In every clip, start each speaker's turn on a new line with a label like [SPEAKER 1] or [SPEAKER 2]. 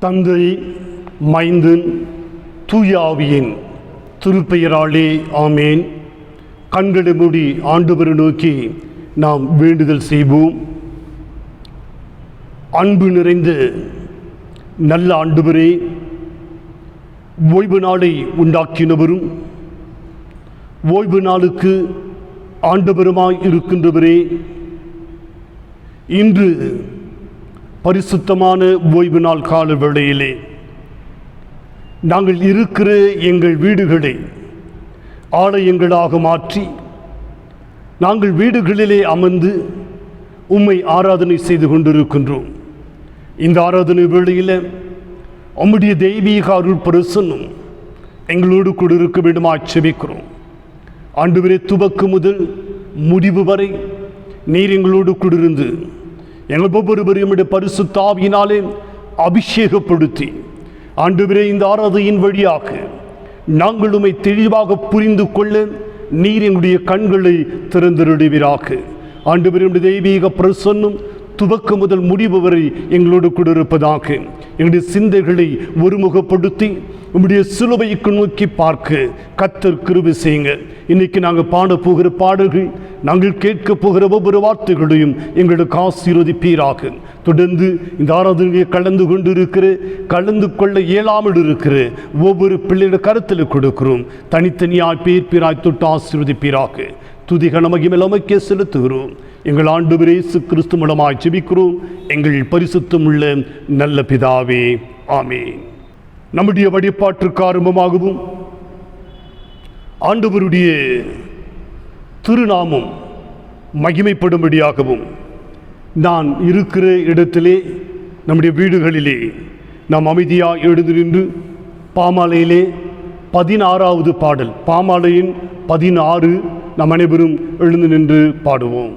[SPEAKER 1] தந்தை, மைந்தன், தூய ஆவியின் திருப்பெயராலே ஆமேன். கண்களை மூடி ஆண்டவரை நோக்கி நாம் வேண்டுதல் செய்வோம். அன்பு நிறைந்த நல்ல ஆண்டவரே, ஓய்வு நாளை உண்டாக்கினவரும் ஓய்வு நாளுக்கு ஆண்டவருமாய் இருக்கின்றவரே, இன்று பரிசுத்தமான ஓய்வு நாள் கால வேளையிலே நாங்கள் இருக்கிற எங்கள் வீடுகளை ஆலயங்களாக மாற்றி நாங்கள் வீடுகளிலே அமர்ந்து உம்மை ஆராதனை செய்து கொண்டிருக்கின்றோம். இந்த ஆராதனை வேளையில் உம்முடைய தெய்வீக அருள் பிரசன்னம் எங்களோடு கூட இருக்க வேண்டுமா செபிக்கிறோம். ஆண்டவரே, துவக்கு முதல் முடிவு வரை நீர் எங்களோடு கூட இருந்து எங்கள் ஒவ்வொருவரையும் பரிசுத்த ஆவியினாலே அபிஷேகப்படுத்தி ஆண்டவரே, இந்த ஆராதனையின் வழியாக நாங்கள் உம்மை தெளிவாக புரிந்து கொள்ள நீர் எங்களுடைய கண்களை திறந்திருடுவீராக. ஆண்டவரே, தெய்வீக பிரசன்னம் துவக்க முதல் முடிவு வரை எங்களோடு கூட இருப்பதாக. எங்களுடைய சிந்தைகளை ஒருமுகப்படுத்தி உம்முடைய சிலுவைக்கு நோக்கி பார்க்க கர்த்தர் கிருபை செய்யுங்க. இன்னைக்கு நாங்கள் பாட போகிற பாடல்கள், நாங்கள் கேட்க போகிற ஒவ்வொரு வார்த்தைகளையும் எங்களுக்கு ஆசீர்வதிப்பீராக. தொடர்ந்து இந்த ஆராதனையை கலந்து கொள்ள இயலாமல் இருக்கிற ஒவ்வொரு பிள்ளையோட கருத்தில் கொடுக்கிறோம். தனித்தனியாய் பேர்பிராய் தொட்டு ஆசீர்வதிப்பீராக. துதிகன மகிமை உமக்கே செலுத்துகிறோம். எங்கள் ஆண்டவர் இயேசு கிறிஸ்து மூலமாய் ஜெபிக்கிறோம் எங்கள் பரிசுத்தமுள்ள நல்ல பிதாவே, ஆமென். நம்முடைய வழிபாட்டிற்கு ஆரம்பமாகவும் ஆண்டவருடைய திருநாமம் மகிமைப்படும்படியாகவும் நான் இருக்கிற இடத்திலே, நம்முடைய வீடுகளிலே நாம் அமைதியாக எழுந்து நின்று பாமாலையிலே 16வது பாடல், பாமாலையின் 16, நாம் அனைவரும் எழுந்து நின்று பாடுவோம்.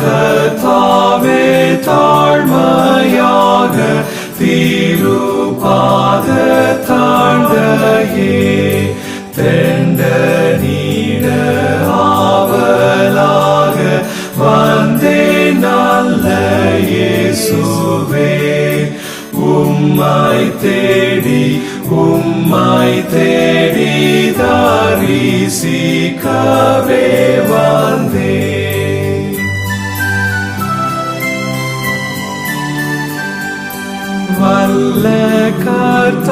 [SPEAKER 2] கர்த்தாவே, தாழ்மையாக திருப்பாத தாழ்ந்தையே தெண்ட நீட ஆவலாக வந்தே நல்ல இயேசுவே. உம்மை தேடி தரிசிக்கவே வந்தே. வல்ல கர்த்தாவினுடைய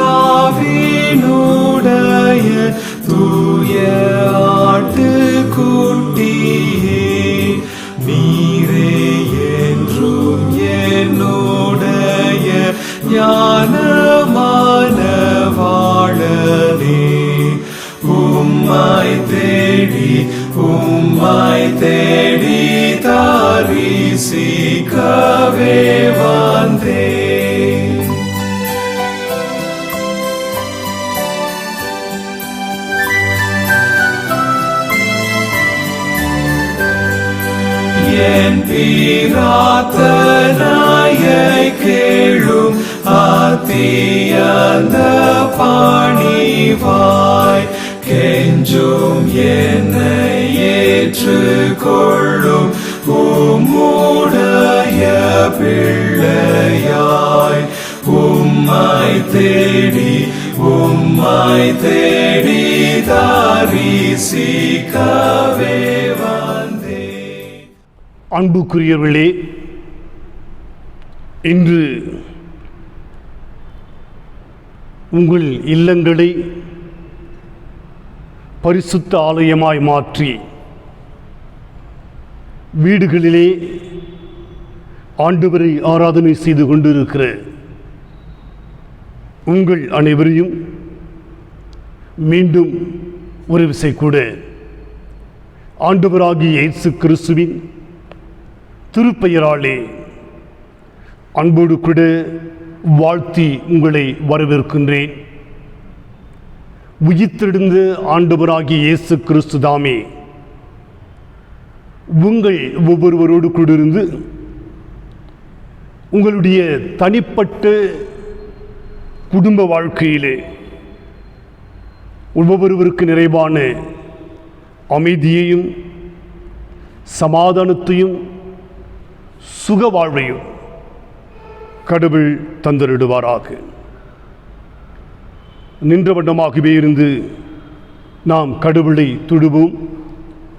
[SPEAKER 2] தூய ஆட்டுக்குட்டியே, நீரே என்றும் என்னுடைய ஞானமான வாழனே. உம்மை தேடி தரிசிக்கவே வந்தே. என் பிரார்த்தனையை கேளும் அத்தியந்த பணிவாய் கெஞ்சும் என்னை ஏற்றுக்கொள்ளும் உம்முடைய பிள்ளையாய். உம்மை தேடி தரிசிக்கவே வந்தே.
[SPEAKER 1] அன்புக்குரியவர்களே, இன்று உங்கள் இல்லங்களை பரிசுத்த ஆலயமாய் மாற்றி வீடுகளிலே ஆண்டவரை ஆராதனை செய்து கொண்டிருக்கிற உங்கள் அனைவரையும் மீண்டும் ஒரு விசை கூட ஆண்டவராகிய இயேசு கிறிஸ்துவின் திருப்பெயராலே அன்போடு கூட வாழ்த்தி உங்களை வரவேற்கின்றேன். உயிர்த்தெழுந்த ஆண்டவராகிய இயேசு கிறிஸ்து தாமே உங்கள் ஒவ்வொருவரோடு கூட இருந்து உங்களுடைய தனிப்பட்ட குடும்ப வாழ்க்கையிலே ஒவ்வொருவருக்கு நிறைவான அமைதியையும் சமாதானத்தையும் சுக வாழ்வையும் கடவுள் தந்தரிடுவாராக. நின்ற வண்ணமாகவே இருந்து நாம் கடவுளை தொழுவோம்.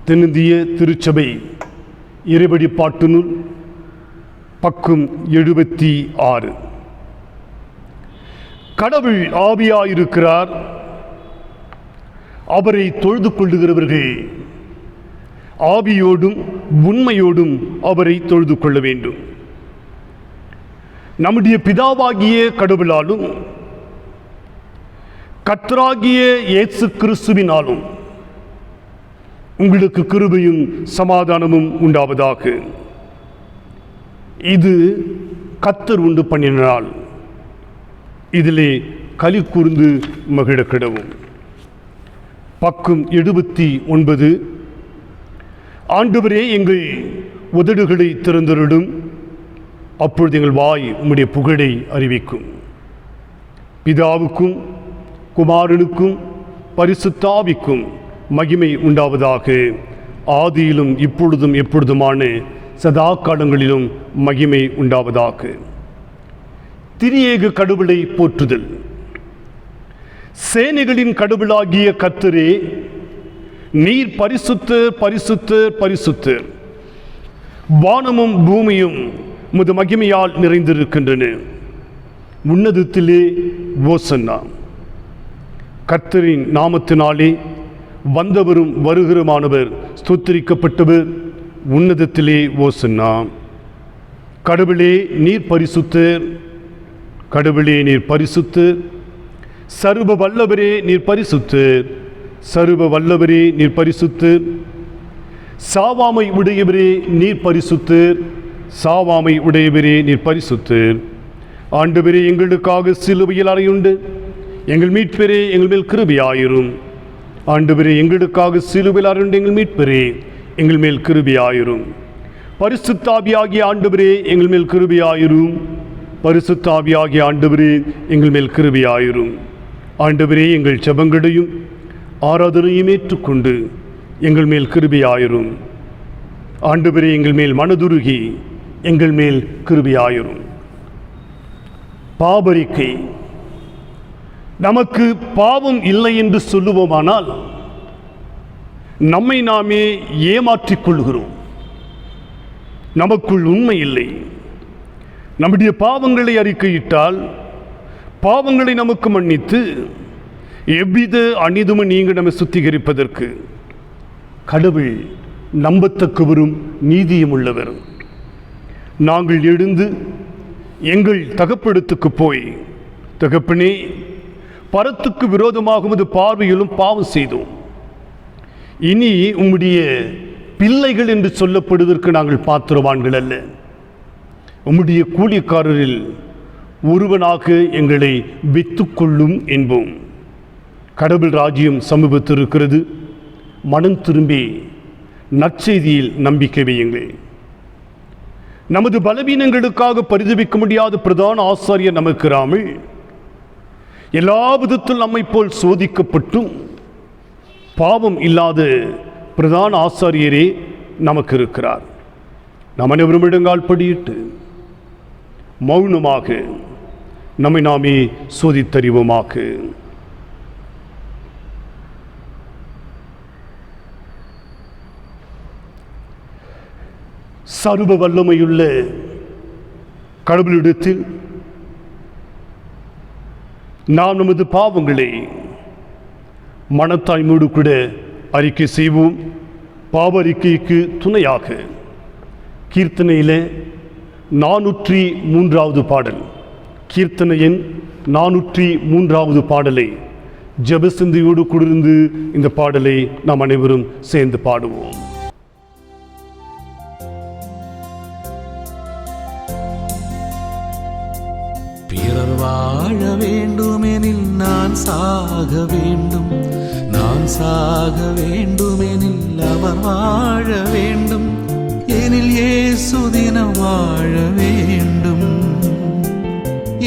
[SPEAKER 1] தென்னிந்திய திருச்சபை இறைவழி பாட்டு நூல் பக்கம் 76. கடவுள் ஆவியாயிருக்கிறார், அவரை தொழுது கொள்ளுகிறவர்கள் ஆவியோடும் உண்மையோடும் அவரை தொழுது கொள்ள வேண்டும். நம்முடைய பிதாவாகிய கடவுளாலும் கர்த்தராகிய இயேசு கிறிஸ்துவினாலும் உங்களுக்கு கிருபையும் சமாதானமும் உண்டாவதாக. இது கர்த்தர் உண்டு பண்ணின நாள், இதிலே களி கூர்ந்து மகிழ கிடவும். பக்கம் 79. ஆண்டவரே, எங்கள் உதடுகளை திறந்தருளும், அப்பொழுது எங்கள் வாய் உம்முடைய புகழை அறிவிக்கும். பிதாவுக்கும் குமாரனுக்கும் பரிசுத்தாவிக்கும் மகிமை உண்டாவதாக. ஆதியிலும் இப்பொழுதும் எப்பொழுதுமான சதா காலங்களிலும் மகிமை உண்டாவதாக. திரியேக கடவுளை போற்றுதல். சேனைகளின் கடவுளாகிய கர்த்தரே, நீர் பரிசுத்தர் பரிசுத்தர் பரிசுத்தர். வானமும் பூமியும் உமது மகிமையால் நிறைந்திருக்கின்றன. உன்னதத்திலே ஓசன்னா. கர்த்தரின் நாமத்தினாலே வந்தவரும் வருகிறமானவர் ஸ்தோத்திரிக்கப்பட்டவர். உன்னதத்திலே ஓசன்னா. கடவுளே நீர் பரிசுத்தர், கடவுளே நீர் பரிசுத்தர். சர்வ வல்லவரே நீர் பரிசுத்தர், சர்வ வல்லவரே நீர் பரிசுத்தர். சாவாமை உடையவரே நீர் பரிசுத்தர், சாவாமை உடையவரே நீர் பரிசுத்தர். ஆண்டவரே, எங்களுக்காக சிலுவையில் அறையுண்டு எங்கள் மீட்பரே எங்கள் மேல் கிருபையாயிரும். ஆண்டவரே, எங்களுக்காக சிலுவையில் அறையுண்டு எங்கள் மீட்பரே எங்கள் மேல் கிருபையாயிரும். பரிசுத்த ஆவியாகிய ஆண்டவரே எங்கள் மேல் கிருபையாயிரும். பரிசுத்த ஆவியாகிய ஆண்டவரே எங்கள் மேல் கிருபையாயிரும். ஆண்டவரே, எங்கள் ஜெபங்களையும் ஆராதனையும் ஏற்றுக்கொண்டு எங்கள் மேல் கிருபையாயிரும். ஆண்டவரே, எங்கள் மேல் மனதுருகி எங்கள் மேல் கிருபையாயிரும். பாவரிக்கை. நமக்கு பாவம் இல்லை என்று சொல்லுவோமானால் நம்மை நாமே ஏமாற்றிக் கொள்கிறோம். நமக்குள் உண்மை இல்லை. நம்முடைய பாவங்களை அறிக்கையிட்டால் பாவங்களை நமக்கு மன்னித்து எவ்வித அநீதியும் நீங்க நம்மை சுத்திகரிப்பதற்கு கடவுள் நம்பத்தக்கவரும் நீதியும் உள்ளவர். நாங்கள் எழுந்து எங்கள் தகப்படத்துக்கு போய், தகப்பனே, பரத்துக்கு விரோதமாக உமது பார்வையிலும் பாவம் செய்தோம். இனி உம்முடைய பிள்ளைகள் என்று சொல்லப்படுவதற்கு நாங்கள் பாத்திரவான்கள் அல்ல. உம்முடைய கூலிக்காரரில் ஒருவனாக எங்களை வித்துக்கொள்ளும் என்போம். கடவுள் ராஜ்யம் சமீபத்திருக்கிறது. மனம் திரும்பி நற்செய்தியில் நம்பிக்கை வையுங்கள். நமது பலவீனங்களுக்காக பரிதபிக்க முடியாத பிரதான ஆசாரியர் நமக்கு இராமல் எல்லா விதத்தில் நம்மை போல் சோதிக்கப்பட்டும் பாவம் இல்லாத பிரதான ஆசாரியரே நமக்கு இருக்கிறார். நாம் அனைவரும் இடங்கால் படியிட்டு மௌனமாக நம்மை நாமே சோதித்தறிவோமாக. சர்வ வல்லமையுள்ள கடவுளிடத்தில் நாம் நமது பாவங்களை மனத்தாய்மோடு கூட அறிக்கை செய்வோம். பாவ அறிக்கைக்கு துணையாக கீர்த்தனையில் 403வது பாடல், கீர்த்தனை எண் 403வது பாடலை ஜெபசிந்தையோடு கூடிருந்து இந்த பாடலை நாம் அனைவரும் சேர்ந்து பாடுவோம்.
[SPEAKER 3] பிறர் வாழ வேண்டுமெனில் நான் சாக வேண்டும், நான் சாக வேண்டுமெனில் அவர் வாழ வேண்டும், எனில் இயேசு தினம் வாழ வேண்டும்,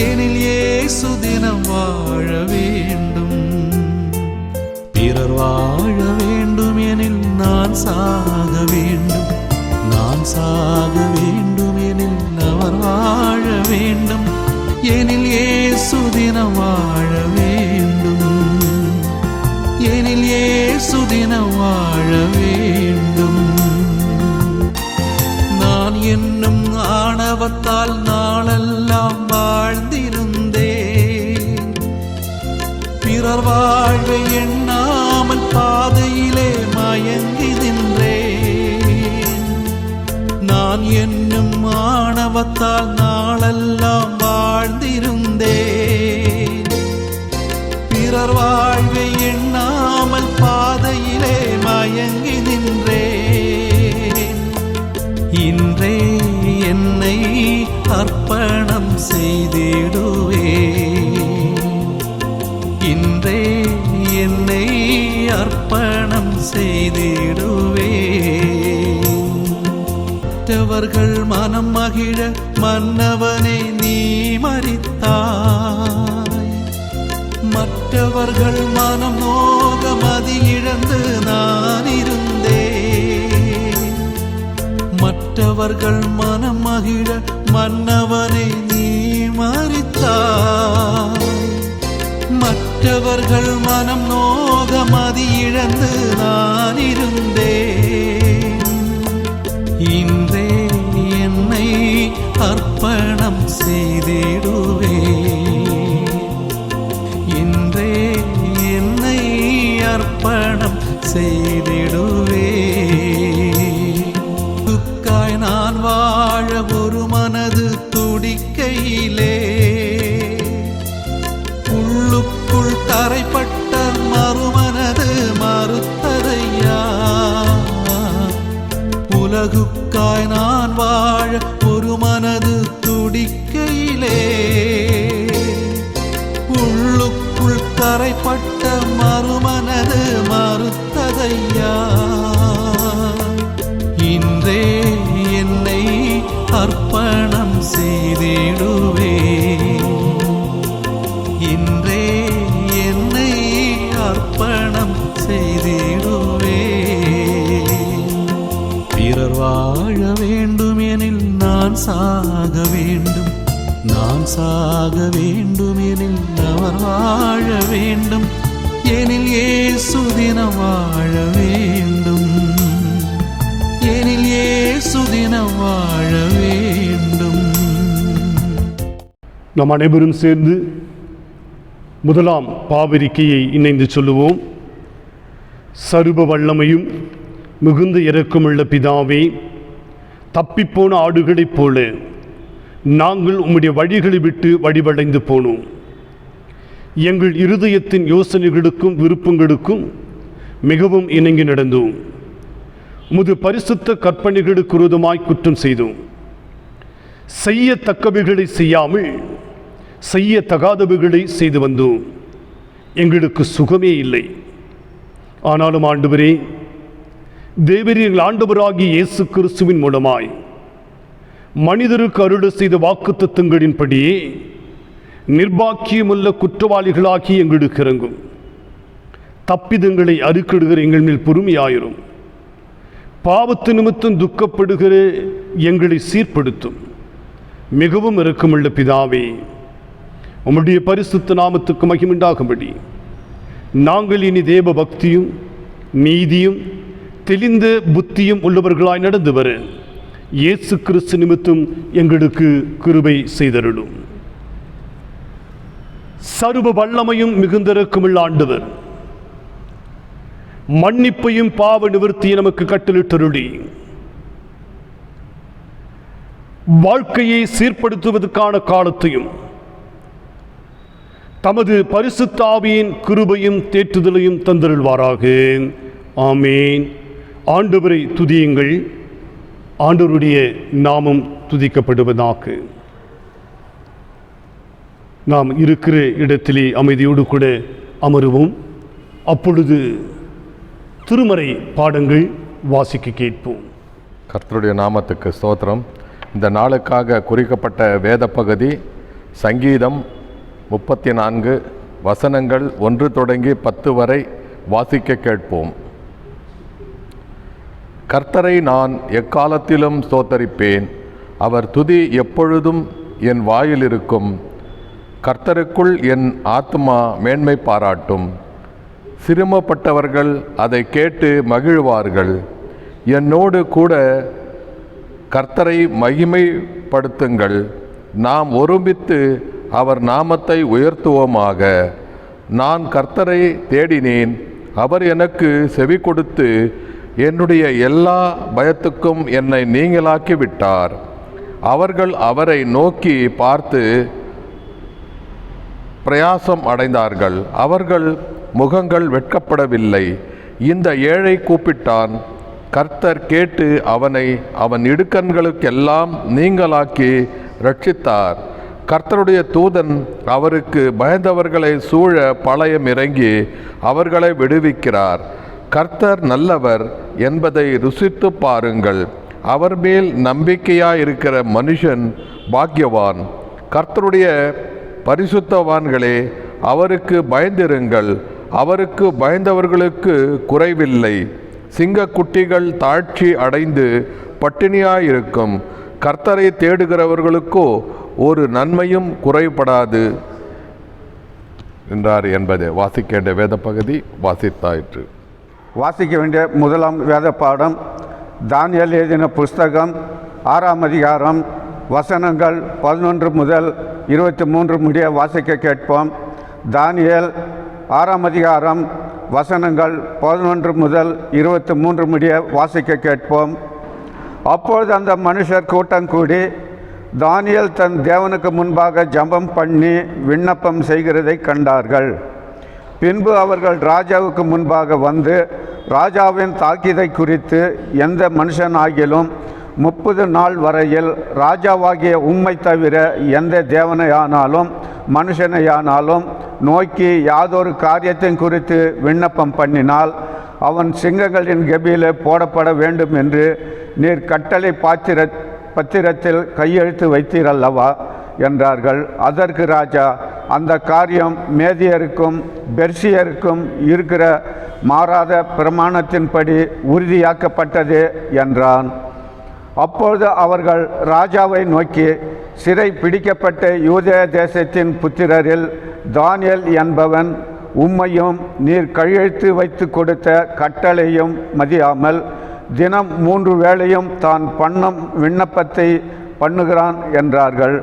[SPEAKER 3] எனில் இயேசு தினம் வாழ வேண்டும். பிறர் வாழ வேண்டும் எனில் நான் சாக வேண்டும், நான் சாக வேண்டும் எனில் அவர் வாழ வேண்டும், எனில் இயேசு தினம் வாழ வேண்டும், எனில் இயேசு தினம் வாழ வேண்டும். நான் என்னும் ஆணவத்தால் நாளெல்லாம் வாழ்ந்திருந்தேன், பிறர் வாழ்வை எண்ணாமல் பாதையிலே மயங்கி நின்றேன். நான் என்னும் ஆணவத்தால் நாளெல்லாம் வாழ்ந்திருந்தேன், பிறர் வாழ்வை எண்ணாமல் பாதையிலே மயங்கி நின்றேன். இன்றே என்னை அர்ப்பணம் செய்திடுவேன், இன்றே என்னை அர்ப்பணம் செய்திடுவேன். மற்றவர்கள் மனம் மகிழ மன்னவனே நீ மரித்தாய், மற்றவர்கள் மனம் நோக மதி இழந்து நான் இருந்தேன். மற்றவர்கள் மனம் மகிழ மன்னவனே நீ மரித்தாய், மற்றவர்கள் மனம் நோக மதி இழந்து நான் இருந்தேன். இன்றே என்னை அர்ப்பணம் செய்திடுவேன், இன்றே என்னை அர்ப்பணம் செய்திடுவேன். துக்காய் நான் வாழ ஒரு மனது துடிக்கையிலே, உள்ளுக்குள் தரைப்பட்ட மறுமனது மறுத்ததையா. உலகுக்காய் நான் வாழ ஒரு மனது துடிக்கையிலே, உள்ளுக்குள் தரைப்பட்ட மறுமனது மறுத்ததையா. இன்றே என்னை அர்ப்பணம் செய்திடுவேன், இன்றே என்னை அர்ப்பணம் செய்திடுவேன். பிறர் வாழ வேண்டும் எனில் நான் சாக வேண்டும், நான் சாக வேண்டும் எனில் அவர் வாழ வேண்டும், எனில் இயேசு தினம் வாழ வேண்டும், எனில் இயேசு தினம் வாழ வேண்டும்.
[SPEAKER 1] நாம் அனைவரும் சேர்ந்து முதலாம் பாவரிக்கையை இணைந்து சொல்லுவோம். சர்வ வல்லமையும் மிகுந்த இரக்கமுள்ள பிதாவே, தப்பிப்போன ஆடுகளைப் போல நாங்கள் உம்முடைய வழிகளை விட்டு வழிவடைந்து போனோம். எங்கள் இருதயத்தின் யோசனைகளுக்கும் விருப்பங்களுக்கும் மிகவும் இணங்கி நடந்தோம். உமது பரிசுத்த கற்பனைகளுக்கு விரோதமாய் குற்றம் செய்தோம். செய்யத்தக்கவைகளை செய்யாமல் செய்யத்தகாதவைகளை செய்து வந்தோம். எங்களுக்கு சுகமே இல்லை. ஆனாலும் ஆண்டவரே, தேவரீர் எங்கள் ஆண்டவராகிய இயேசு கிறிஸ்துவின் மூலமாய் மனிதருக்கு அருள் செய்த வாக்குத்தத்தங்களின்படியே நிர்பாக்கியமுள்ள குற்றவாளிகளாகி எங்களுக்கு இறங்கும். தப்பிதங்களை அறுக்கிடுகிற எங்கள் மேல் பொறுமையாயிரும். பாவத்து நிமித்தம் துக்கப்படுகிற எங்களை சீர்படுத்தும். மிகவும் இரக்கமுள்ள பிதாவே, உம்முடைய பரிசுத்த நாமத்துக்கு மகிமையுண்டாகும்படி நாங்கள் இனி தேவ பக்தியும் நீதியும் தெளிந்த புத்தியும் உள்ளவர்களாய் நடந்து வர இயேசு கிறிஸ்து நிமித்தம் எங்களுக்கு கிருபை செய்தருளும். சர்வ வல்லமையும் மிகுந்த இரக்கமுள்ள ஆண்டவர், மன்னிப்பையும் பாவ நிவர்த்தியை நமக்கு கட்டளிட்டருளி வாழ்க்கையை சீர்படுத்துவதற்கான காலத்தையும் தமது பரிசுத்த ஆவியின் கிருபையும் தேற்றுதலையும் தந்தருள்வாராக. ஆமேன். ஆண்டவரை துதியுங்கள். ஆண்டவருடைய நாமம் துதிக்கப்படுவதாக. நாம் இருக்கிற இடத்திலே அமைதியோடு கூட அமருவோம். அப்பொழுது திருமறை பாடங்கள் வாசிக்க கேட்போம்.
[SPEAKER 4] கர்த்தருடைய நாமத்துக்கு ஸ்தோத்திரம். இந்த நாளுக்காக குறிக்கப்பட்ட வேத பகுதி சங்கீதம் 34 வசனங்கள் 1 தொடங்கி 10 வரை வாசிக்க கேட்போம். கர்த்தரை நான் எக்காலத்திலும் ஸ்தோத்தரிப்பேன், அவர் துதி எப்பொழுதும் என் வாயில் இருக்கும். கர்த்தருக்குள் என் ஆத்மா மேன்மை பாராட்டும். சிறுமப்பட்டவர்கள் அதை கேட்டு மகிழ்வார்கள். என்னோடு கூட கர்த்தரை மகிமைப்படுத்துங்கள். நாம் ஒருமித்து அவர் நாமத்தை உயர்த்துவோமாக. நான் கர்த்தரை தேடினேன், அவர் எனக்கு செவி கொடுத்து என்னுடைய எல்லா பயத்துக்கும் என்னை நீங்களாக்கி விட்டார். அவர்கள் அவரை நோக்கி பார்த்து பிரயாசம் அடைந்தார்கள், அவர்கள் முகங்கள் வெட்கப்படவில்லை. இந்த ஏழை கூப்பிட்டான், கர்த்தர் கேட்டு அவனை அவன் இடுக்கண்களுக்கெல்லாம் நீங்களாக்கி ரட்சித்தார். கர்த்தருடைய தூதன் அவருக்கு பயந்தவர்களை சூழ பாளையம் இறங்கி அவர்களை விடுவிக்கிறார். கர்த்தர் நல்லவர் என்பதை ருசித்து பாருங்கள். அவர் மேல் நம்பிக்கையாயிருக்கிற மனுஷன் பாக்கியவான். கர்த்தருடைய பரிசுத்தவான்களே, அவருக்கு பயந்திருங்கள். அவருக்கு பயந்தவர்களுக்கு குறைவில்லை. சிங்கக்குட்டிகள் தாழ்ச்சி அடைந்து பட்டினியாயிருக்கும். கர்த்தரை தேடுகிறவர்களுக்கோ ஒரு நன்மையும் குறைபடாது என்றார் என்பது வாசிக்க வேண்டிய வேத பகுதி வாசித்தாயிற்று.
[SPEAKER 5] வாசிக்க வேண்டிய முதலாம் வேத பாடம் தானியேல் எழுதின புஸ்தகம் 6ஆம் அதிகாரம் வசனங்கள் 11 முதல் 23 முடிய வாசிக்க கேட்போம். தானியேல் 6ஆம் அதிகாரம் வசனங்கள் 11 முதல் 23 முடிய வாசிக்க கேட்போம். அப்பொழுது அந்த மனுஷர் கூட்டம் கூடி தானியேல் தன் தேவனுக்கு முன்பாக ஜெபம் பண்ணி விண்ணப்பம் செய்கிறதை கண்டார்கள். பின்பு அவர்கள் ராஜாவுக்கு முன்பாக வந்து, ராஜாவின் தாக்கீதை குறித்து எந்த மனுஷனாகிலும் 30 நாள் வரையில் ராஜாவாகிய உம்மை தவிர எந்த தேவனையானாலும் மனுஷனையானாலும் நோக்கி யாதொரு காரியத்தின் குறித்து விண்ணப்பம் பண்ணினால் அவன் சிங்கங்களின் கெபியிலே போடப்பட வேண்டும் என்று நீர் கட்டளை பத்திரத்தில் கையெழுத்து வைத்தீரல்லவா என்றார்கள். அதற்கு ராஜா, அந்த காரியம் மேதியருக்கும் பெர்சியருக்கும் இருக்கிற மாறாத பிரமாணத்தின்படி உறுதியாக்கப்பட்டது என்றான். அப்பொழுது அவர்கள் ராஜாவை நோக்கி, சிறை பிடிக்கப்பட்ட யூதேய தேசத்தின் புத்திரரில் தானியேல் என்பவன் உம்மையும் நீர் கையெழுத்து வைத்து கொடுத்த கட்டளையும் மதியாமல் தினம் 3 வேளையும் தான் பண்ணும் விண்ணப்பத்தை பண்ணுகிறான் என்றார்கள்.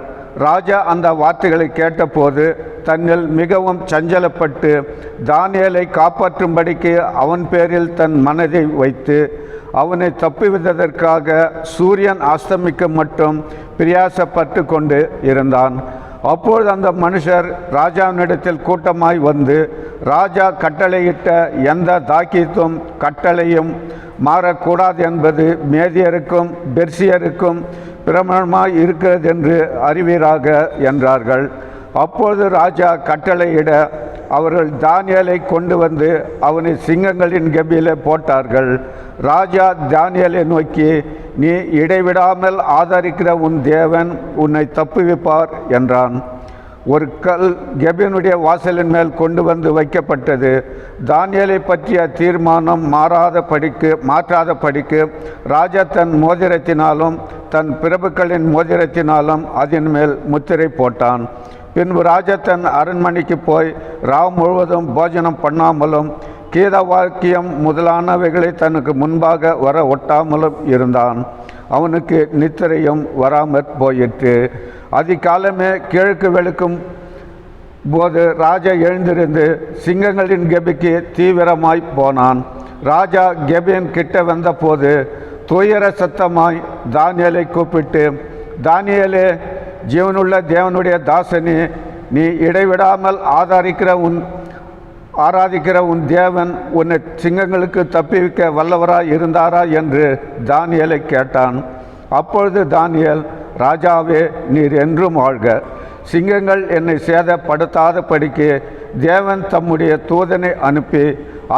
[SPEAKER 5] ராஜா அந்த வார்த்தைகளை கேட்டபோது தன்னில் மிகவும் சஞ்சலப்பட்டு தானியேலை காப்பாற்றும்படிக்கு அவன் பேரில் தன் மனதை வைத்து அவனை தப்புவித்ததற்காக சூரியன் அஸ்தமிக்க மட்டும் பிரயாசப்பட்டு கொண்டு இருந்தான். அப்பொழுது அந்த மனுஷர் ராஜாவினிடத்தில் கூட்டமாய் வந்து, ராஜா கட்டளையிட்ட எந்த தாக்கீத்தும் கட்டளையும் மாறக்கூடாது என்பது மேதியருக்கும் பெர்சியருக்கும் பிரமாணமாய் இருக்கிறது என்று அறிவீராக என்றார்கள். அப்பொழுது ராஜா கட்டளையிட அவர்கள் தானியேலை கொண்டு வந்து அவனை சிங்கங்களின் கெபியிலே போட்டார்கள். ராஜா தானியேலை நோக்கி, நீ இடைவிடாமல் ஆதரிக்கிற உன் தேவன் உன்னை தப்புவிப்பார் என்றான். ஒரு கல் கெபினுடைய வாசலின் மேல் கொண்டு வந்து வைக்கப்பட்டது. தானியேலை பற்றிய தீர்மானம் மாற்றாத படிக்கு ராஜா தன் மோதிரத்தினாலும் தன் பிரபுக்களின் மோதிரத்தினாலும் அதன் மேல் முத்திரை போட்டான். பின்பு ராஜா தன் அரண்மனைக்கு போய் ராவ் முழுவதும் போஜனம் பண்ணாமலும் கீத வாக்கியம் முதலானவைகளை தனக்கு முன்பாக வர ஒட்டாமலும் இருந்தான். அவனுக்கு நித்திரையும் வராமற் போயிற்று. அதிகாலமே கிழக்கு வெளுக்கும் போது ராஜா எழுந்திருந்து சிங்கங்களின் கெபிக்கு தீவிரமாய் போனான். ராஜா கெபின் கிட்ட வந்தபோது துயர சத்தமாய் தானியேலை கூப்பிட்டு, தானியேலே, ஜீவனுள்ள தேவனுடைய தாசனே, நீ இடைவிடாமல் ஆராதிக்கிற உன் தேவன் உன்னை சிங்கங்களுக்கு தப்பிவிக்க வல்லவராய் இருந்தாரா என்று தானியேலை கேட்டான். அப்பொழுது தானியேல், ராஜாவே, நீர் என்றும் வாழ்க. சிங்கங்கள் என்னை சேதப்படுத்தாத படிக்கு தேவன் தம்முடைய தூதனை அனுப்பி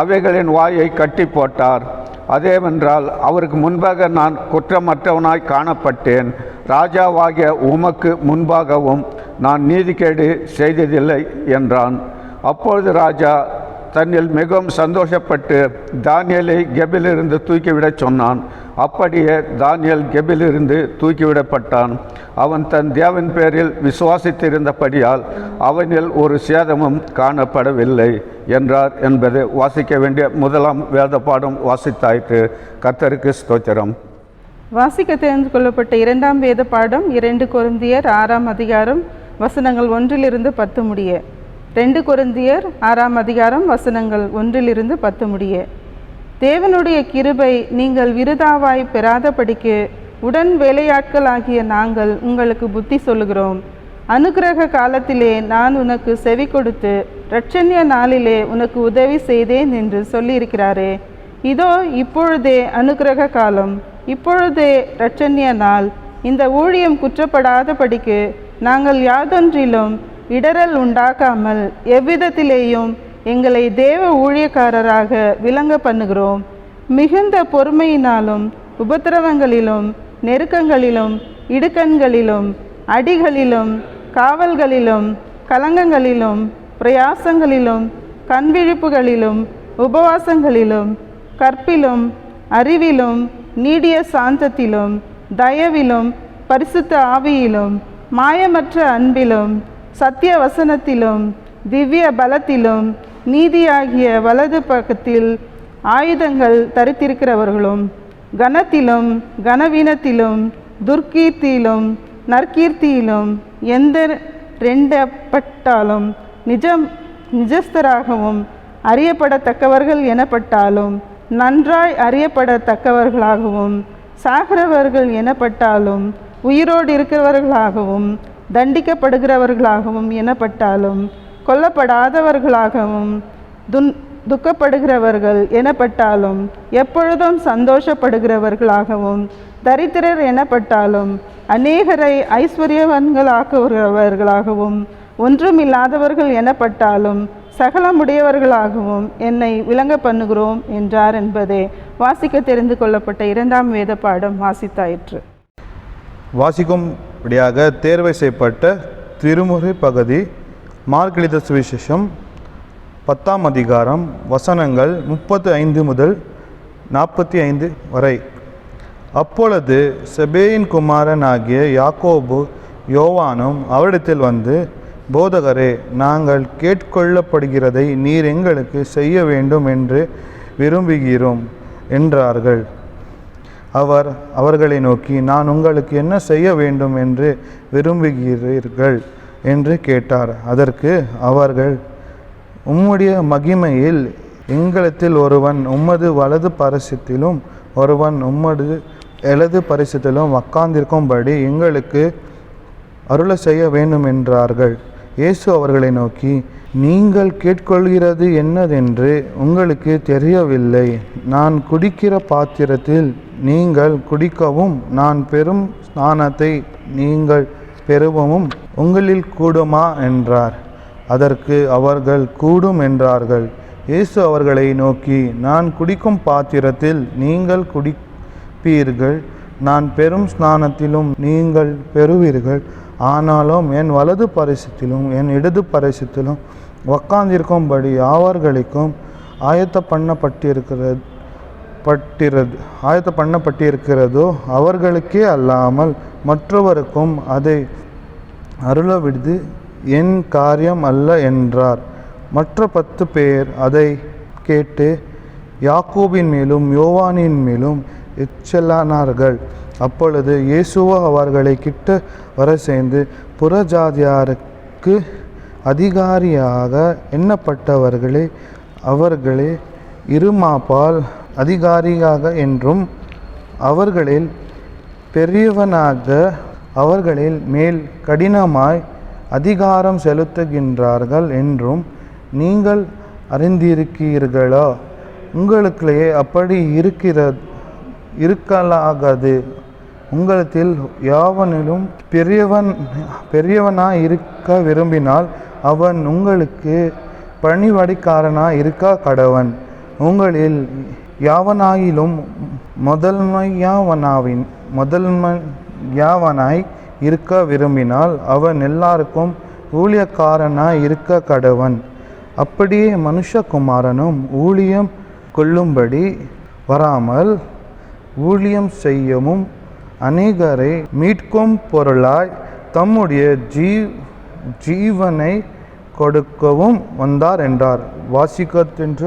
[SPEAKER 5] அவைகளின் வாயை கட்டி போட்டார். அதேவென்றால் அவருக்கு முன்பாக நான் குற்றமற்றவனாய் காணப்பட்டேன். ராஜாவாகிய உமக்கு முன்பாகவும் நான் நீதிகேடு செய்ததில்லை என்றான். அப்பொழுது ராஜா தன்னில் மிகவும் சந்தோஷப்பட்டு தானியேலை கெபிலிருந்து தூக்கிவிடச் சொன்னான். அப்படியே தானியேல் கெபிலிருந்து தூக்கிவிடப்பட்டான். அவன் தன் தேவன் பேரில் விசுவாசித்திருந்தபடியால் அவனில் ஒரு சேதமும் காணப்படவில்லை என்றார் என்பது வாசிக்க வேண்டிய முதலாம் வேத பாடம் வாசித்தாயிற்று. கர்த்தருக்கு ஸ்தோத்திரம்.
[SPEAKER 6] வாசிக்க தெரிந்து கொள்ளப்பட்ட இரண்டாம் வேத பாடம் 2 கொரிந்தியர் 6ஆம் அதிகாரம் வசனங்கள் 1-10 முடிய. 2 கொரிந்தியர் 6ஆம் அதிகாரம் வசனங்கள் 1-10 முடிய. தேவனுடைய கிருபை நீங்கள் விருதாவாய் பெறாதபடிக்கு உடன் வேலையாட்களாகிய நாங்கள் உங்களுக்கு புத்தி சொல்லுகிறோம். அனுக்கிரக காலத்திலே நான் உனக்கு செவி கொடுத்து இரட்சண்ய நாளிலே உனக்கு உதவி செய்தேன் என்று சொல்லியிருக்கிறாரே. இதோ இப்பொழுதே அனுக்கிரக காலம், இப்பொழுதே இரட்சண்ய நாள். இந்த ஊழியம் குற்றப்படாதபடிக்கு நாங்கள் யாதொன்றிலும் இடரல் உண்டாக்காமல் எவ்விதத்திலேயும் எங்களை தேவ ஊழியக்காரராக விளங்க பண்ணுகிறோம். மிகுந்த பொறுமையினாலும் உபத்திரவங்களிலும் நெருக்கங்களிலும் இடுக்கண்களிலும் அடிகளிலும் காவல்களிலும் கலங்கங்களிலும் பிரயாசங்களிலும் கண்விழிப்புகளிலும் உபவாசங்களிலும் கற்பிலும் அறிவிலும் நீடிய சாந்தத்திலும் தயவிலும் பரிசுத்த ஆவியிலும் மாயமற்ற அன்பிலும் சத்திய வசனத்திலும் திவ்ய பலத்திலும் நீதியாகிய வலது பக்கத்தில் ஆயுதங்கள் தரித்திருக்கிறவர்களும் கனத்திலும் கனவீனத்திலும் துர்க்கீர்த்தியிலும் நற்கீர்த்தியிலும் எந்த ரெண்டப்பட்டாலும் நிஜஸ்தராகவும் அறியப்படத்தக்கவர்கள் எனப்பட்டாலும் நன்றாய் அறியப்படத்தக்கவர்களாகவும் சாகிறவர்கள் எனப்பட்டாலும் உயிரோடு இருக்கிறவர்களாகவும் தண்டிக்கப்படுகிறவர்களாகவும் எனப்பட்டாலும் கொல்லப்படாதவர்களாகவும் துக்கப்படுகிறவர்கள் எனப்பட்டாலும் எப்பொழுதும் சந்தோஷப்படுகிறவர்களாகவும் தரித்திரர் எனப்பட்டாலும் அநேகரை ஐஸ்வர்யவான்களாக்குகிறவர்களாகவும் ஒன்றுமில்லாதவர்கள் எனப்பட்டாலும் சகலமுடையவர்களாகவும் என்னை விளங்க பண்ணுகிறோம் என்றார் என்பதே வாசிக்க தெரிந்து கொள்ளப்பட்ட இரண்டாம் வேத பாடம் வாசித்தாயிற்று.
[SPEAKER 7] வாசிக்கும்படியாக தேர்வை செய்யப்பட்ட திருமுறை பகுதி மார்க் எழுதிய சுவிசேஷம் 10ஆம் அதிகாரம் வசனங்கள் 35 முதல் 45 வரை. அப்பொழுது செபேயின் குமாரனாகிய யாக்கோபு யோவானும் அவரிடத்தில் வந்து, போதகரே, நாங்கள் கேட்கொள்ளப்படுகிறதை நீர் எங்களுக்கு செய்ய வேண்டும் என்று விரும்புகிறோம் என்றார்கள். அவர் அவர்களை நோக்கி, நான் உங்களுக்கு என்ன செய்ய வேண்டும் என்று விரும்புகிறீர்கள் என்று கேட்டார். அதற்கு அவர்கள், உம்முடைய மகிமையில் எங்களிடத்தில் ஒருவன் உம்மது வலது பரிசத்திலும் ஒருவன் உம்மது இடது பரிசத்திலும் உட்கார்ந்திருக்கும்படி எங்களுக்கு அருள செய்ய வேண்டும் என்றார்கள். இயேசு அவர்களை நோக்கி, நீங்கள் கேட்கொள்கிறது என்னதென்று உங்களுக்கு தெரியவில்லை. நான் குடிக்கிற பாத்திரத்தில் நீங்கள் குடிக்கவும் நான் பெறும் ஸ்நானத்தை நீங்கள் பெறுவவும் உங்களில் கூடுமா என்றார். அதற்கு அவர்கள் கூடும் என்றார்கள். இயேசு அவர்களை நோக்கி, நான் குடிக்கும் பாத்திரத்தில் நீங்கள் குடிப்பீர்கள், நான் பெறும் ஸ்நானத்திலும் நீங்கள் பெறுவீர்கள். ஆனாலும் என் வலது பரிசத்திலும் என் இடது பரிசத்திலும் உட்கார்ந்திருக்கும்படி அவர்களுக்கும் ஆயத்த பண்ணப்பட்டிருக்கிறதோ அவர்களுக்கே அல்லாமல் மற்றவருக்கும் அதை அருளவிடுது என் காரியம் அல்ல என்றார். மற்ற 10 பேர் அதை கேட்டு யாக்கோபின் மேலும் யோவானின் மேலும் எச்சலானார்கள். அப்பொழுது இயேசுவோ அவர்களை கிட்ட வர செய்து, புறஜாதியாருக்கு அதிகாரியாக எண்ணப்பட்டவர்களே, அவர்களே இருமாப்பால் அதிகாரியாக என்றும் அவர்களில் பெரியவனாக அவர்களில் மேல் கடினமாய் அதிகாரம் செலுத்துகின்றார்கள் என்றும் நீங்கள் அறிந்திருக்கிறீர்களா? உங்களுக்குள்ளே அப்படி இருக்கலாகாது. உங்களில் யாவனிலும் பெரியவனாய் இருக்க விரும்பினால் அவன் உங்களுக்கு பணிவடைக்காரனாய் இருக்க கடவன். உங்களில் யாவனாயிலும் முதன்மையாவனாய் இருக்க விரும்பினால் அவன் எல்லாருக்கும் ஊழியக்காரனாய் இருக்க கடவன். அப்படியே மனுஷகுமாரனும் ஊழியம் கொள்ளும்படி வராமல் ஊழியம் செய்யவும் அநேகரை மீட்கும் பொருளாய் தம்முடைய ஜீவனை கொடுக்கவும் வந்தார் என்றார். வாசிக்கின்ற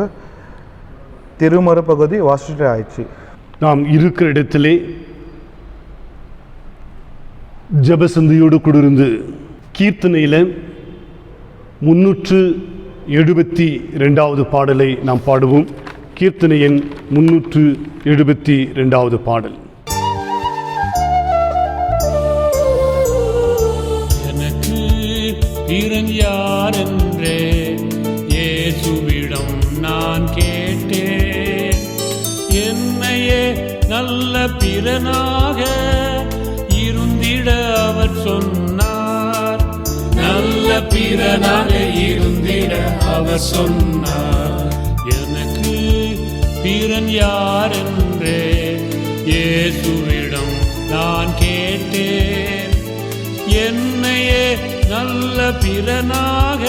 [SPEAKER 7] திருமறை பகுதி வாசிட்டு ஆயிடுச்சு.
[SPEAKER 1] நாம் இருக்கிற இடத்திலே ஜபசந்தியோடு கூடிருந்து கீர்த்தனையில் 372வது பாடலை நாம் பாடுவோம். கீர்த்தனை எண் 372வது பாடல்.
[SPEAKER 3] எனக்கு பிறன் யார் என்றே இயேசுவிடம் நான் கேட்டேன். என்னையே நல்ல பிறனாக இருந்திட அவர் சொன்னார். நல்ல பிறனாக இருந்திட அவர் சொன்னார். எனக்கு பிறன் யார் என்றே இயேசுவிடம் நான் கேட்டேன். என்னையே நல்ல பிறனாக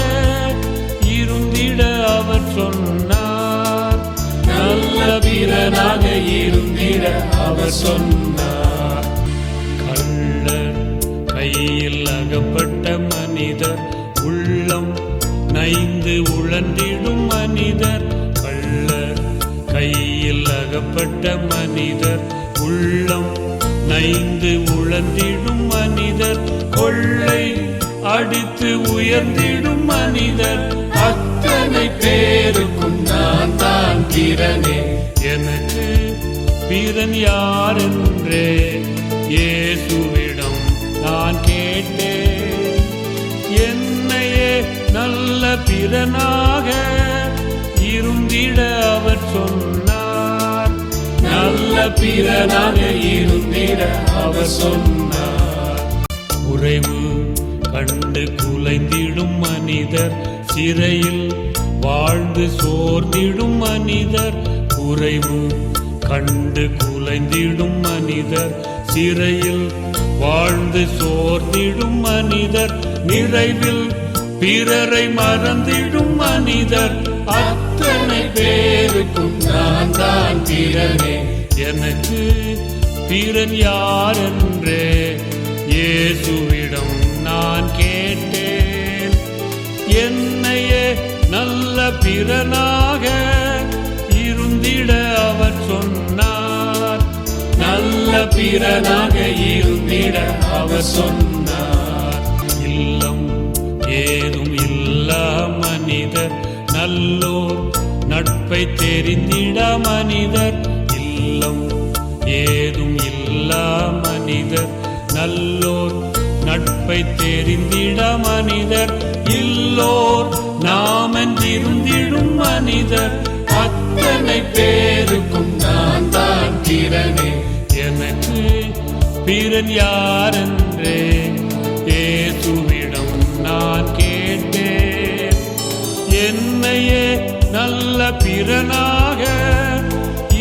[SPEAKER 3] இருந்திட அவர் சொன்னார். நல்ல பிறனாக இருந்திட அவர் சொன்னார். கள்ளர் கையில் அகப்பட்ட மனிதர், உள்ளம் நைந்து உழந்திடும் மனிதர். கள்ளர் கையில் அகப்பட்ட மனிதர், உள்ளம் நைந்து உழந்திடும் மனிதர். கொள்ளை அடித்து உயர்ந்திடும் மனிதர். அத்தனை பேருக்கும் நான் தான் பிறனே. எனக்கு பிறன் யார் என்றே இயேசுவிடம் நான் கேட்டேன். என்னையே நல்ல பிறனாக இருந்திட அவர் சொன்னார். நல்ல பிறனாக இருந்திட அவர் சொன்னார். குறைவு கண்டு குலைந்திடும் மனிதர், சிறையில் வாழ்ந்து சோர்ந்திடும் மனிதர். குறைவு கண்டு குலைந்திடும் மனிதர், சிறையில் வாழ்ந்து சோர்ந்திடும் மனிதர். நிறைவில் பிறரை மறந்திடும் மனிதர். அத்தனை பேருக்கும் நான் தான் பிறனே. எனக்கு பிறன் யார் என்றே இயேசுவிடம் நான் கேட்டேன். என்னையே நல்ல பிறனாக இருந்திட அவர் சொன்னார். நல்ல பிறனாக இருந்திட அவர் சொன்னார். இல்லம் ஏதும் இல்லா மனிதர், நல்லோர் நட்பை தெரிந்திட மனிதர். இல்லம் ஏதும் இல்லா மனிதர், நல்லோர் நட்பை தெரிந்திட மனிதர். இல்லோர் நாமென்றிருந்திடும் மனிதர். அத்தனை பேருக்கும் நான் தான் பிறனே. எனக்கு பிறன் யார் என்றே இயேசுவிடம் நான் கேட்டேன். என்னையே நல்ல பிறனாக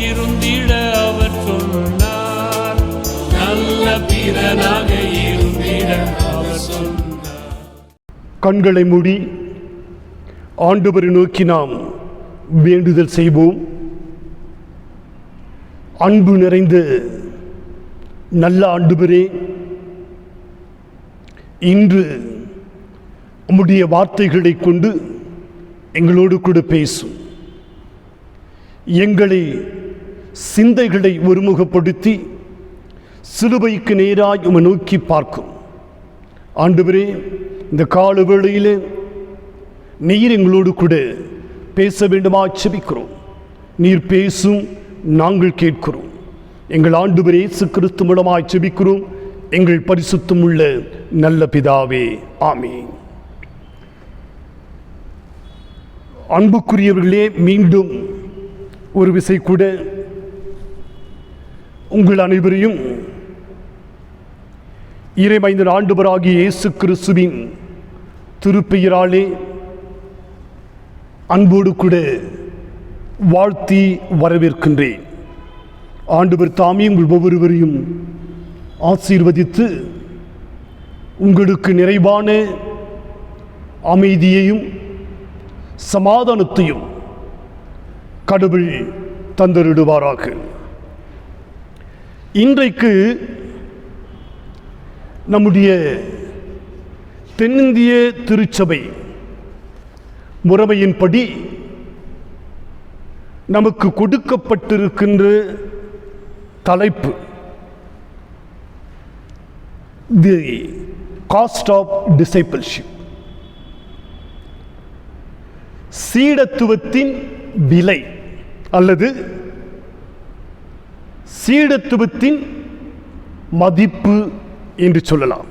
[SPEAKER 3] இருந்திட அவர் சொன்னார். நல்ல பிறனாக இருந்திட அவர் சொன்னார்.
[SPEAKER 1] கண்களை மூடி ஆண்டவரை நோக்கி நாம் வேண்டுதல் செய்வோம். அன்பு நிறைந்த நல்ல ஆண்டவரே, இன்று உம்முடைய வார்த்தைகளை கொண்டு எங்களோடு கூட பேசும். எங்களை சிந்தைகளை ஒருமுகப்படுத்தி சிலுவைக்கு நேராய் உம்மை நோக்கி பார்க்கும். ஆண்டவரே, இந்த கால வேளையிலே நீர் எங்களோடு கூட பேச வேண்டுமா செபிக்கிறோம். நீர் பேசும், நாங்கள் கேட்கிறோம். எங்கள் ஆண்டவர் இயேசு கிறிஸ்து மூலமாய் செபிக்கிறோம் எங்கள் பரிசுத்தம் உள்ள நல்ல பிதாவே, ஆமென். அன்புக்குரியவர்களே, மீண்டும் ஒரு விசை கூட உங்கள் அனைவரையும் இறைமைந்தன் ஆண்டவராகிய இயேசு கிறிஸ்துவின் திருப்பெயராலே அன்போடு கூட வாழ்த்தி வரவேற்கின்றேன். ஆண்டவர் தாமே உங்கள் ஒவ்வொருவரையும் ஆசீர்வதித்து உங்களுக்கு நிறைவான அமைதியையும் சமாதானத்தையும் கடவுள் தந்தருடுவாராக. இன்றைக்கு நம்முடைய தென்னிந்திய திருச்சபை முறைமையின்படி நமக்கு கொடுக்கப்பட்டிருக்கின்ற தலைப்பு தி காஸ்ட் ஆஃப் டிசைபிள்ஷிப், சீடத்துவத்தின் விலை அல்லது சீடத்துவத்தின் மதிப்பு என்று சொல்லலாம்.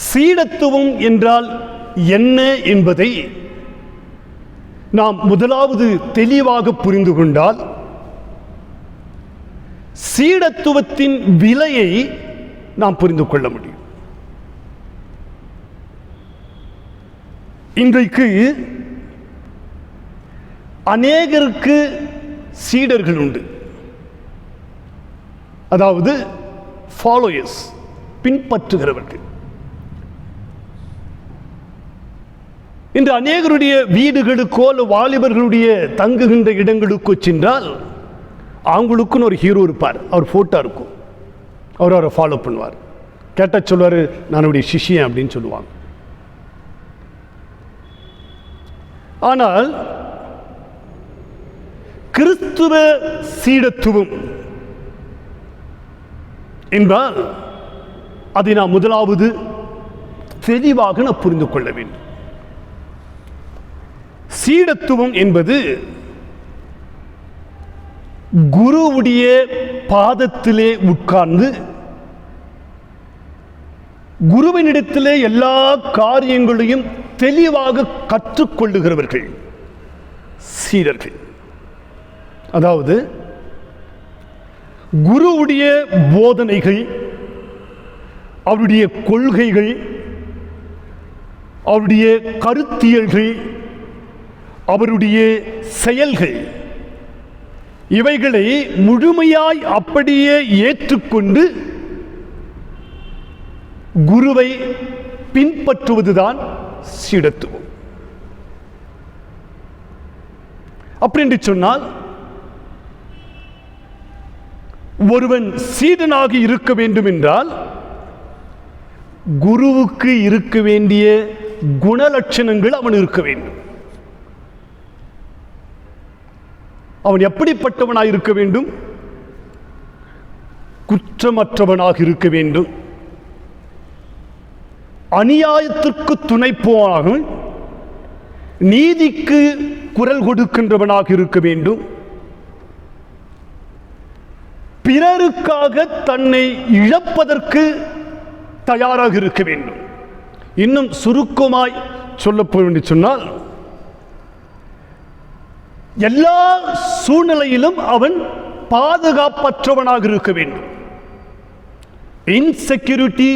[SPEAKER 1] சீடத்துவம் என்றால் என்ன என்பதை நாம் முதலாவது தெளிவாக புரிந்து கொண்டால் சீடத்துவத்தின் விலையை நாம் புரிந்து கொள்ள முடியும். இன்றைக்கு அநேகருக்கு சீடர்கள் உண்டு, அதாவது ஃபாலோயர்ஸ், பின்பற்றுகிறவர்கள். இன்று அநேகருடைய வீடுகளுக்கோ வாலிபர்களுடைய தங்குகின்ற இடங்களுக்கோ சென்றால் அவங்களுக்குன்னு ஒரு ஹீரோ இருப்பார், அவர் ஃபோட்டோ இருக்கும், அவர் அவரை ஃபாலோ பண்ணுவார். கேட்டால் சொல்வார், நானுடைய சிஷ்யன் அப்படின்னு சொல்லுவாங்க. ஆனால் கிறிஸ்துவ சீடத்துவம் என்றால் அதை நாம் முதலாவது தெளிவாக நாம் புரிந்து கொள்ள வேண்டும். சீடத்துவம் என்பது குருவுடைய பாதத்திலே உட்கார்ந்து குருவினிடத்திலே எல்லா காரியங்களையும் தெளிவாக கற்றுக்கொள்ளுகிறவர்கள் சீடர்கள். அதாவது குருவுடைய போதனைகள், அவருடைய கொள்கைகள், அவருடைய கருத்தியல்கள், அவருடைய செயல்கள், இவைகளை முழுமையாய் அப்படியே ஏற்றுக்கொண்டு குருவை பின்பற்றுவதுதான் சீடத்துவம். அப்படி என்று சொன்னால் ஒருவன் சீடனாக இருக்க வேண்டும் என்றால் குருவுக்கு இருக்க வேண்டிய குணலட்சணங்கள் அவன் இருக்க வேண்டும். அவன் எப்படிப்பட்டவனாக இருக்க வேண்டும்? குற்றமற்றவனாக இருக்க வேண்டும், அநியாயத்திற்கு துணைப்போனாகவும் நீதிக்கு குரல் கொடுக்கின்றவனாக இருக்க வேண்டும், பிறருக்காக தன்னை இழப்பதற்கு தயாராக இருக்க வேண்டும். இன்னும் சுருக்கமாய் சொல்லப்போவது சொன்னால் எல்லா சூழ்நிலையிலும் அவன் பாதுகாப்பற்றவனாக இருக்க வேண்டும். Insecurity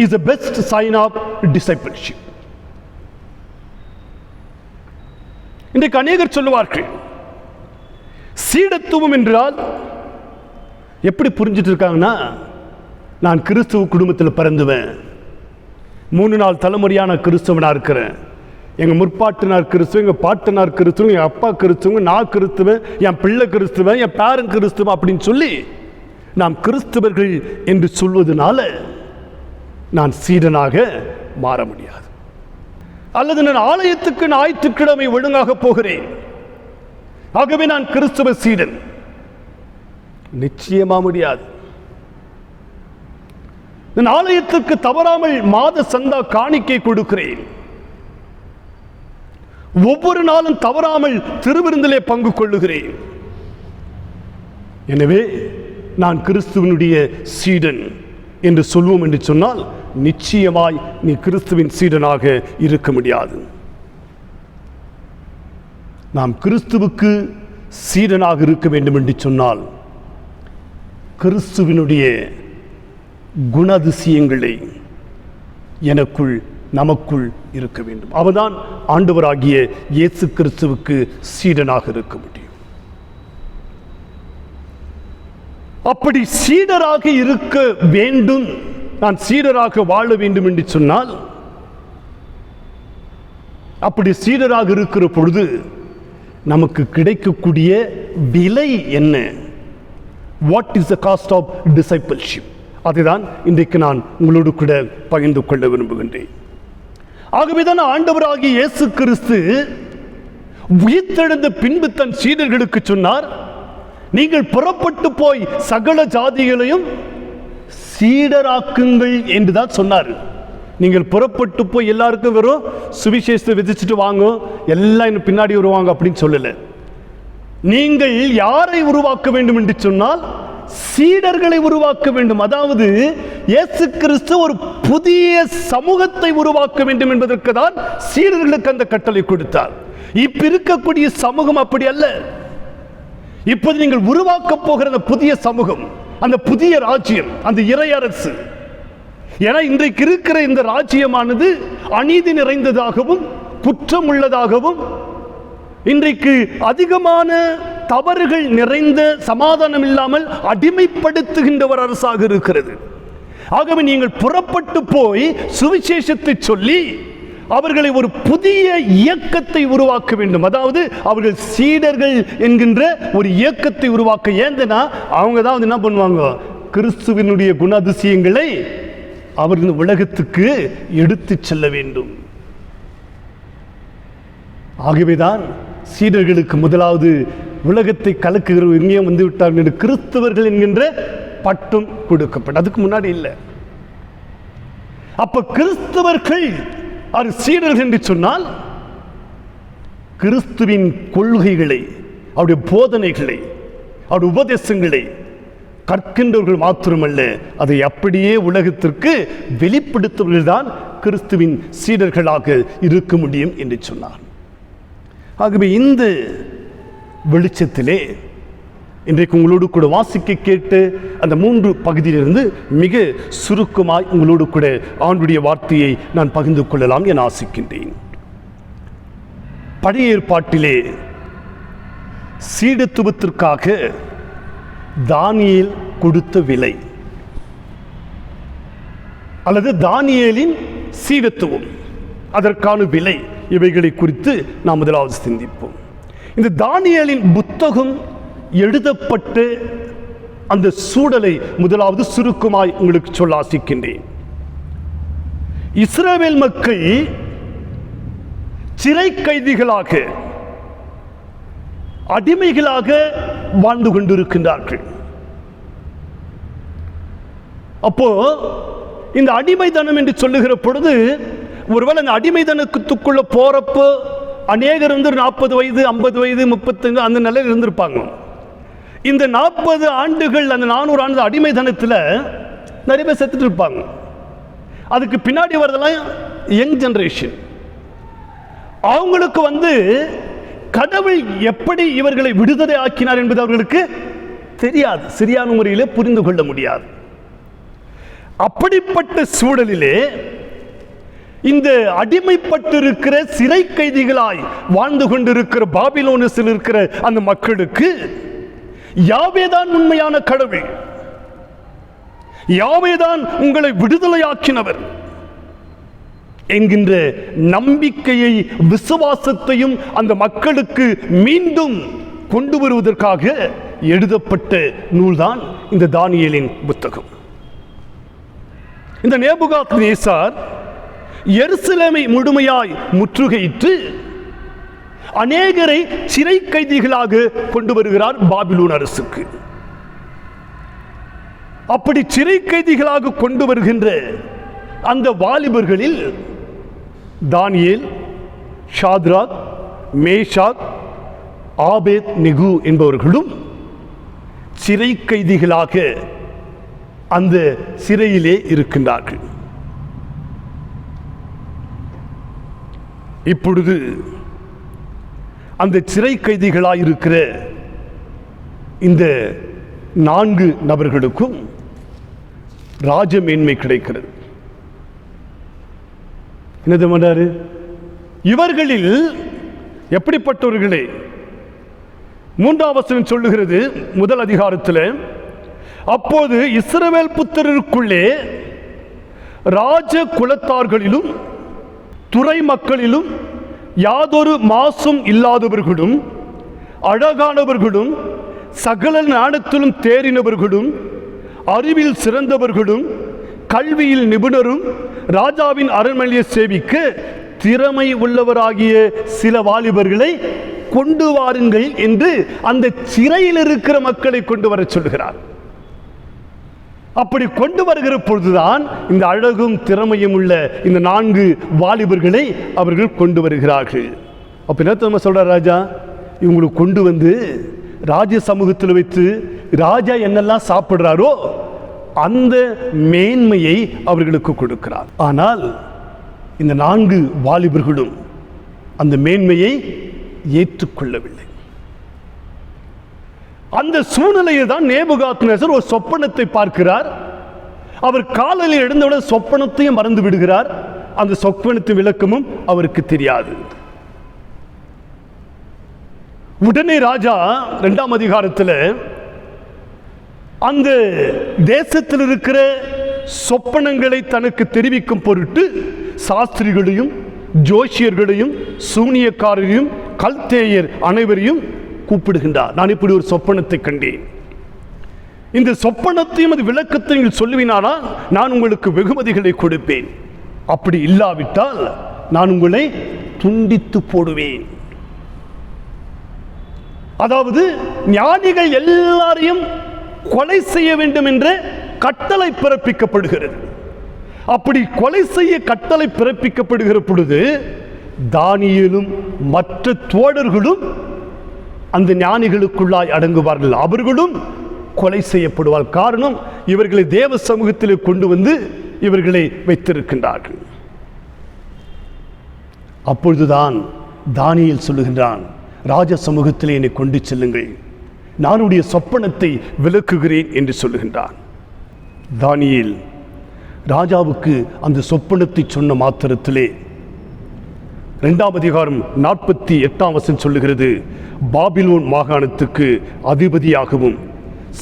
[SPEAKER 1] is the best sign of discipleship. இன்றைக்கு அநேகர் சொல்லுவார்கள், சீடத்துவம் என்றால் எப்படி புரிஞ்சிட்டு இருக்காங்கன்னா, நான் கிறிஸ்துவ குடும்பத்தில் பிறந்துவேன், 3-4 தலைமுறையான கிறிஸ்தவனாக இருக்கிறேன், எங்கள் முற்பாட்டினார் கிறிஸ்துவ, எங்கள் பாட்டனார் கிறிஸ்துவ, எங்கள் அப்பா கிறிஸ்துவ, நான் கிறிஸ்துவன், என் பிள்ளை கிறிஸ்துவன், என் பேரன் கிறிஸ்துவன் அப்படின்னு சொல்லி நாம் கிறிஸ்தவர்கள் என்று சொல்வதனால நான் சீடனாக மாற முடியாது. அல்லது நான் ஆலயத்துக்கு ஞாயிற்றுக்கிழமை ஒழுங்காக போகிறேன், ஆகவே நான் கிறிஸ்துவ சீடன், நிச்சயமா முடியாது. நான் ஆலயத்துக்கு தவறாமல் மாத சந்தா காணிக்கை கொடுக்கிறேன், ஒவ்வொரு நாளும் தவறாமல் திருவிருந்திலே பங்கு கொள்ளுகிறேன், எனவே நான் கிறிஸ்துவனுடைய சீடன் என்று சொல்வோம் என்று சொன்னால் நிச்சயமாய் நீ கிறிஸ்துவின் சீடனாக இருக்க முடியாது. நாம் கிறிஸ்துவுக்கு சீடனாக இருக்க வேண்டும் என்று சொன்னால் கிறிஸ்துவினுடைய குணாதிசயங்களை எனக்குள் நமக்குள் இருக்க வேண்டும். அவர்தான் ஆண்டவராகிய இயேசு கிறிஸ்துவுக்கு சீடனாக இருக்க முடியும். அப்படி சீடராக இருக்க வேண்டும், நான் சீடராக வாழ வேண்டும் என்று சொன்னால் அப்படி சீடராக இருக்கிற பொழுது நமக்கு கிடைக்கக்கூடிய விலை என்ன? What is the cost of discipleship? அதுதான் இன்றைக்கு நான் உங்களோடு கூட பகிர்ந்து கொள்ள விரும்புகின்றேன். ஆகவேதான் ஆண்டவராகிய இயேசு கிறிஸ்து உயிர்த்தெழுந்த பின்பு தன் சீடர்களுக்கு சொன்னார், நீங்கள் புறப்பட்டு போய் சகல ஜாதிகளையும் சீடராக்குங்கள் என்றுதான் சொன்னார். நீங்கள் புறப்பட்டு போய் எல்லாருக்கும் வெறும் சுவிசேஷத்தை விதிச்சுட்டு வாங்க, எல்லாம் இன்னும் பின்னாடி வருவாங்க அப்படின்னு சொல்லல. நீங்கள் யாரை உருவாக்க வேண்டும் என்று சொன்னால் சீடர்களை உருவாக்க வேண்டும். அதாவது இயேசு கிறிஸ்து ஒரு புதிய சமூகத்தை உருவாக்க வேண்டும் என்பதற்கு தான் சீடர்களுக்கு அந்த கட்டளை கொடுத்தார். இப்ப இருக்கக்கூடிய சமூகம் அப்படி அல்ல. இப்போது நீங்கள் உருவாக்க போகிற அந்த புதிய சமூகம், அந்த புதிய ராஜ்யம், அந்த இறையரசு. ஏன்னா இன்றைக்கு இருக்கிற இந்த ராஜ்யமானது அநீதி நிறைந்ததாகவும் குற்றம் உள்ளதாகவும் இன்றைக்கு அதிகமான தவறுகள் நிறைந்த, சமாதானம் இல்லாமல் அடிமைப்படுத்துகின்ற ஒரு அரசாக இருக்கிறது. ஆகவே நீங்கள் புறப்பட்டு போய் சுவிசேஷத்தை சொல்லி அவர்களை ஒரு புதிய இயக்கத்தை உருவாக்க வேண்டும். அதாவது அவர்கள் சீடர்கள் என்கின்ற ஒரு இயக்கத்தை உருவாக்க. ஏந்தனா அவங்க தான் என்ன பண்ணுவாங்க, கிறிஸ்துவினுடைய குணாதிசயங்களை அவர் இந்த உலகத்துக்கு எடுத்து செல்ல வேண்டும். ஆகவேதான் சீடர்களுக்கு முதலாவது உலகத்தை கலக்குகிற எங்கேயும் வந்து விட்டார்கள் என்று கிறிஸ்தவர்கள் என்கின்ற பட்டம் கொடுக்கப்பட்ட. அதுக்கு முன்னாடி இல்லை. அப்ப கிறிஸ்தவர்கள் அது சீடர்கள் என்று சொன்னால் கிறிஸ்துவின் கொள்கைகளை, அவருடைய போதனைகளை, அவருடைய உபதேசங்களை கற்கின்றவர்கள் மாத்திரமல்ல, அதை அப்படியே உலகத்திற்கு வெளிப்படுத்துவர்கள் தான் கிறிஸ்துவின் சீடர்களாக இருக்க முடியும் என்று சொன்னார். ஆகவே இந்த வெளிச்சத்திலே இன்றைக்கு உங்களோடு கூட வாசிக்க கேட்டு அந்த 3 பகுதியிலிருந்து மிக சுருக்கமாய் உங்களோடு கூட ஆண்டுடைய வார்த்தையை நான் பகிர்ந்து கொள்ளலாம் என ஆசிக்கின்றேன். பழைய ஏற்பாட்டிலே சீடத்துவத்திற்காக தானியேல் கொடுத்த விலை அல்லது தானியேலின் சீடத்துவம், அதற்கான விலை, இவைகளை குறித்து நாம் முதலாவது சிந்திப்போம். இந்த தானியேலின் புத்தகம் எழுதப்பட்ட அந்த சூழலை முதலாவது சுருக்கமாய் உங்களுக்கு சொல்ல ஆசிக்கின்றேன். இஸ்ரவேல் மக்கள் சிறை கைதிகளாக, அடிமைகளாக வாழ்ந்து கொண்டிருக்கின்றார்கள். அப்போ இந்த அடிமைதனம் என்று சொல்லுகிற பொழுது, ஒருவேளை அந்த அடிமைதனத்துக்குள்ள போறப்போ அநேகர் 40 வயது, 50 வயது, 35 அந்த நிலையில் இருந்திருப்பாங்க. இந்த 40 ஆண்டுகள், அந்த 400 ஆண்டு அடிமைதனத்தில் நிறைய பேர் செத்துட்டு இருப்பாங்க. அதுக்கு பின்னாடி வரதெல்லாம் யங் ஜெனரேஷன். அவங்களுக்கு கடவுள் எப்படி இவர்களை விடுதலை ஆக்கினார் என்பது அவர்களுக்கு தெரியாது, சரியான முறையில் புரிந்து கொள்ள முடியாது. அப்படிப்பட்ட சூழலிலே இந்த அடிமைப்பட்டிருக்கிற சிறை கைதிகளாய் வாழ்ந்து கொண்டிருக்கிற பாபிலோனில் இருக்கிற அந்த மக்களுக்கு யாவேதான் உண்மையான கடவுள், யாவேதான் உங்களை விடுதலையாக்கினவர் என்கின்ற நம்பிக்கையை, விசுவாசத்தையும் அந்த மக்களுக்கு மீண்டும் கொண்டு வருவதற்காக எழுதப்பட்ட நூல்தான் இந்த தானியேலின் புத்தகம். இந்த நேபுகாத்நேசார் எருசலேமை முழுமையாய் முற்றுகையிட்டு அநேகரை சிறை கைதிகளாக கொண்டு வருகிறார் பாபிலோன் அரசுக்கு. அப்படி சிறை கைதிகளாக கொண்டு வருகின்ற அந்த வாலிபர்களில் தானியேல், ஷாத்ராக், மேஷாக், ஆபேத் நெகு என்பவர்களும் சிறை கைதிகளாக அந்த சிறையிலே இருக்கின்றார்கள். இப்பொழுது அந்த சிறை கைதிகளாய் இருக்கிற இந்த 4 நபர்களுக்கும் ராஜ மேன்மை கிடைக்கிறது. என்னது பண்ணாரு? இவர்களில் எப்படிப்பட்டவர்களே 3ஆம் வசனம் சொல்லுகிறது, முதல் அதிகாரத்தில், அப்போது இஸ்ரவேல் புத்திரருக்குள்ளே ராஜ குலத்தார்களிலும் துறை மக்களிலும் யாதொரு மாசும் இல்லாதவர்களும் அழகானவர்களும் சகல ஞானத்திலும் தேறினவர்களும் அறிவில் சிறந்தவர்களும் கல்வியில் நிபுணரும் ராஜாவின் அரண்மனையை சேவிக்க திறமை உள்ளவராகிய சில வாலிபர்களை கொண்டு வாருங்கள் என்று அந்த சிறையில் இருக்கிற மக்களை கொண்டு வர சொல்கிறார். அப்படி கொண்டு வருகிற பொழுதுதான் இந்த அழகும் திறமையும் உள்ள இந்த 4 வாலிபர்களை அவர்கள் கொண்டு வருகிறார்கள். அப்ப என்ன நம்ம சொல்ற, ராஜா இவங்களுக்கு கொண்டு வந்து ராஜ சமூகத்தில் வைத்து ராஜா என்னெல்லாம் சாப்பிடுறாரோ அந்த மேன்மையை அவர்களுக்கு கொடுக்கிறார். ஆனால் இந்த 4 வாலிபர்களும் அந்த மேன்மையை ஏற்றுக்கொள்ளவில்லை. அந்த சூழ்நிலையில் தான் நேபுகாத்நேசர் ஒரு சொப்பனத்தை பார்க்கிறார். அவர் காலையில் எழுந்தவுடன் சொப்பனத்தையும் மறந்து விடுகிறார். அந்த சொப்பனத்தின் விளக்கமும் அவருக்கு தெரியாது. உடனே ராஜா 2ஆம் அதிகாரத்தில் அந்த தேசத்தில் இருக்கிற சொப்பனங்களை தனக்கு தெரிவிக்கும் பொருட்டு சாஸ்திரிகளையும் ஜோசியர்களையும் சூனியக்காரரையும் கல்தேயர் அனைவரையும் கூப்பிடுகின்றார். நான் இப்படி ஒரு சொப்பனத்தை கண்டேன், இந்த சொப்பனத்தையும் அது விளக்கத்தை நீங்கள் சொல்லுவினானால் நான் உங்களுக்கு வெகுமதிகளை கொடுப்பேன், அப்படி இல்லாவிட்டால் நான் உங்களை துண்டித்து போடுவேன். அதாவது ஞானிகள் எல்லாரையும் கொலை செய்ய வேண்டும் என்ற கட்டளை பிறப்பிக்கப்படுகிறது. அப்படி கொலை செய்ய கட்டளை பிறப்பிக்கப்படுகிற பொழுது தானியேலும் மற்ற தோழர்களும் அந்த ஞானிகளுக்குள்ளாய் அடங்குவார்கள். அவர்களும் கொலை செய்யப்படுவார். காரணம், இவர்களை தேவ சமூகத்தில் கொண்டு வந்து இவர்களை வைத்திருக்கின்றார்கள். அப்பொழுதுதான் தானியேல் சொல்லுகின்றான், ராஜ சமூகத்தில் என்னை கொண்டு செல்லுங்கள், நானுடைய சொப்பனத்தை விளக்குகிறேன் என்று சொல்லுகின்றான். தானியேல் ராஜாவுக்கு அந்த சொப்பனத்தை சொன்ன மாத்திரத்திலே 2ஆம் அதிகாரம் 48ஆம் வசனம் சொல்லுகிறது, பாபிலோன் மாகாணத்துக்கு அதிபதியாகவும்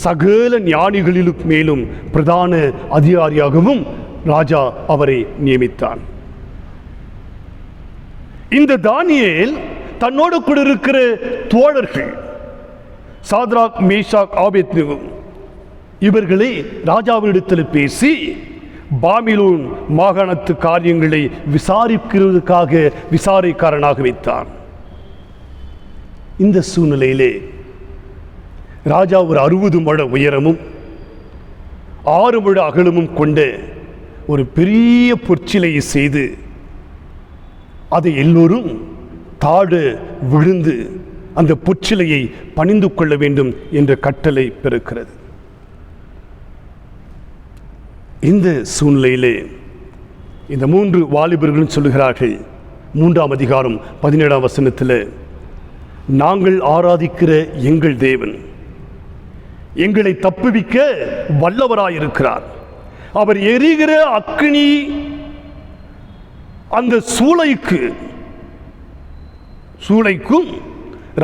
[SPEAKER 1] சகல ஞானிகளிலும் மேலும் பிரதான அதிகாரியாகவும் ராஜா அவரை நியமித்தான். இந்த தானியேல் தன்னோடு கூட இருக்கிற தோழர்கள் சாத்ராக், மேஷாக், ஆபேத்நேகோ இவர்களை ராஜாவினிடத்தில் பேசி பாபிலோன் மாகாணத்து காரியங்களை விசாரிக்கிறதுக்காக விசாரிக்காரனாக வைத்தான். இந்த சூழ்நிலையிலே ராஜா ஒரு 60 முழ உயரமும் 6 முழ அகலமும் கொண்ட ஒரு பெரிய பொற்சிலையை செய்து அதை எல்லோரும் தாழ விழுந்து அந்த பொற்சிலையை பணிந்து கொள்ள வேண்டும் என்ற கட்டளை பிறக்கிறது. இந்த சூழ்நிலையிலே இந்த 3 வாலிபர்களும் சொல்லுகிறார்கள், 3ஆம் அதிகாரம் 17ஆம் வசனத்தில், நாங்கள் ஆராதிக்கிற எங்கள் தேவன் எங்களை தப்புவிக்க வல்லவராயிருக்கிறார். அவர் எரிகிற அக்கினி அந்த சூளைக்கும்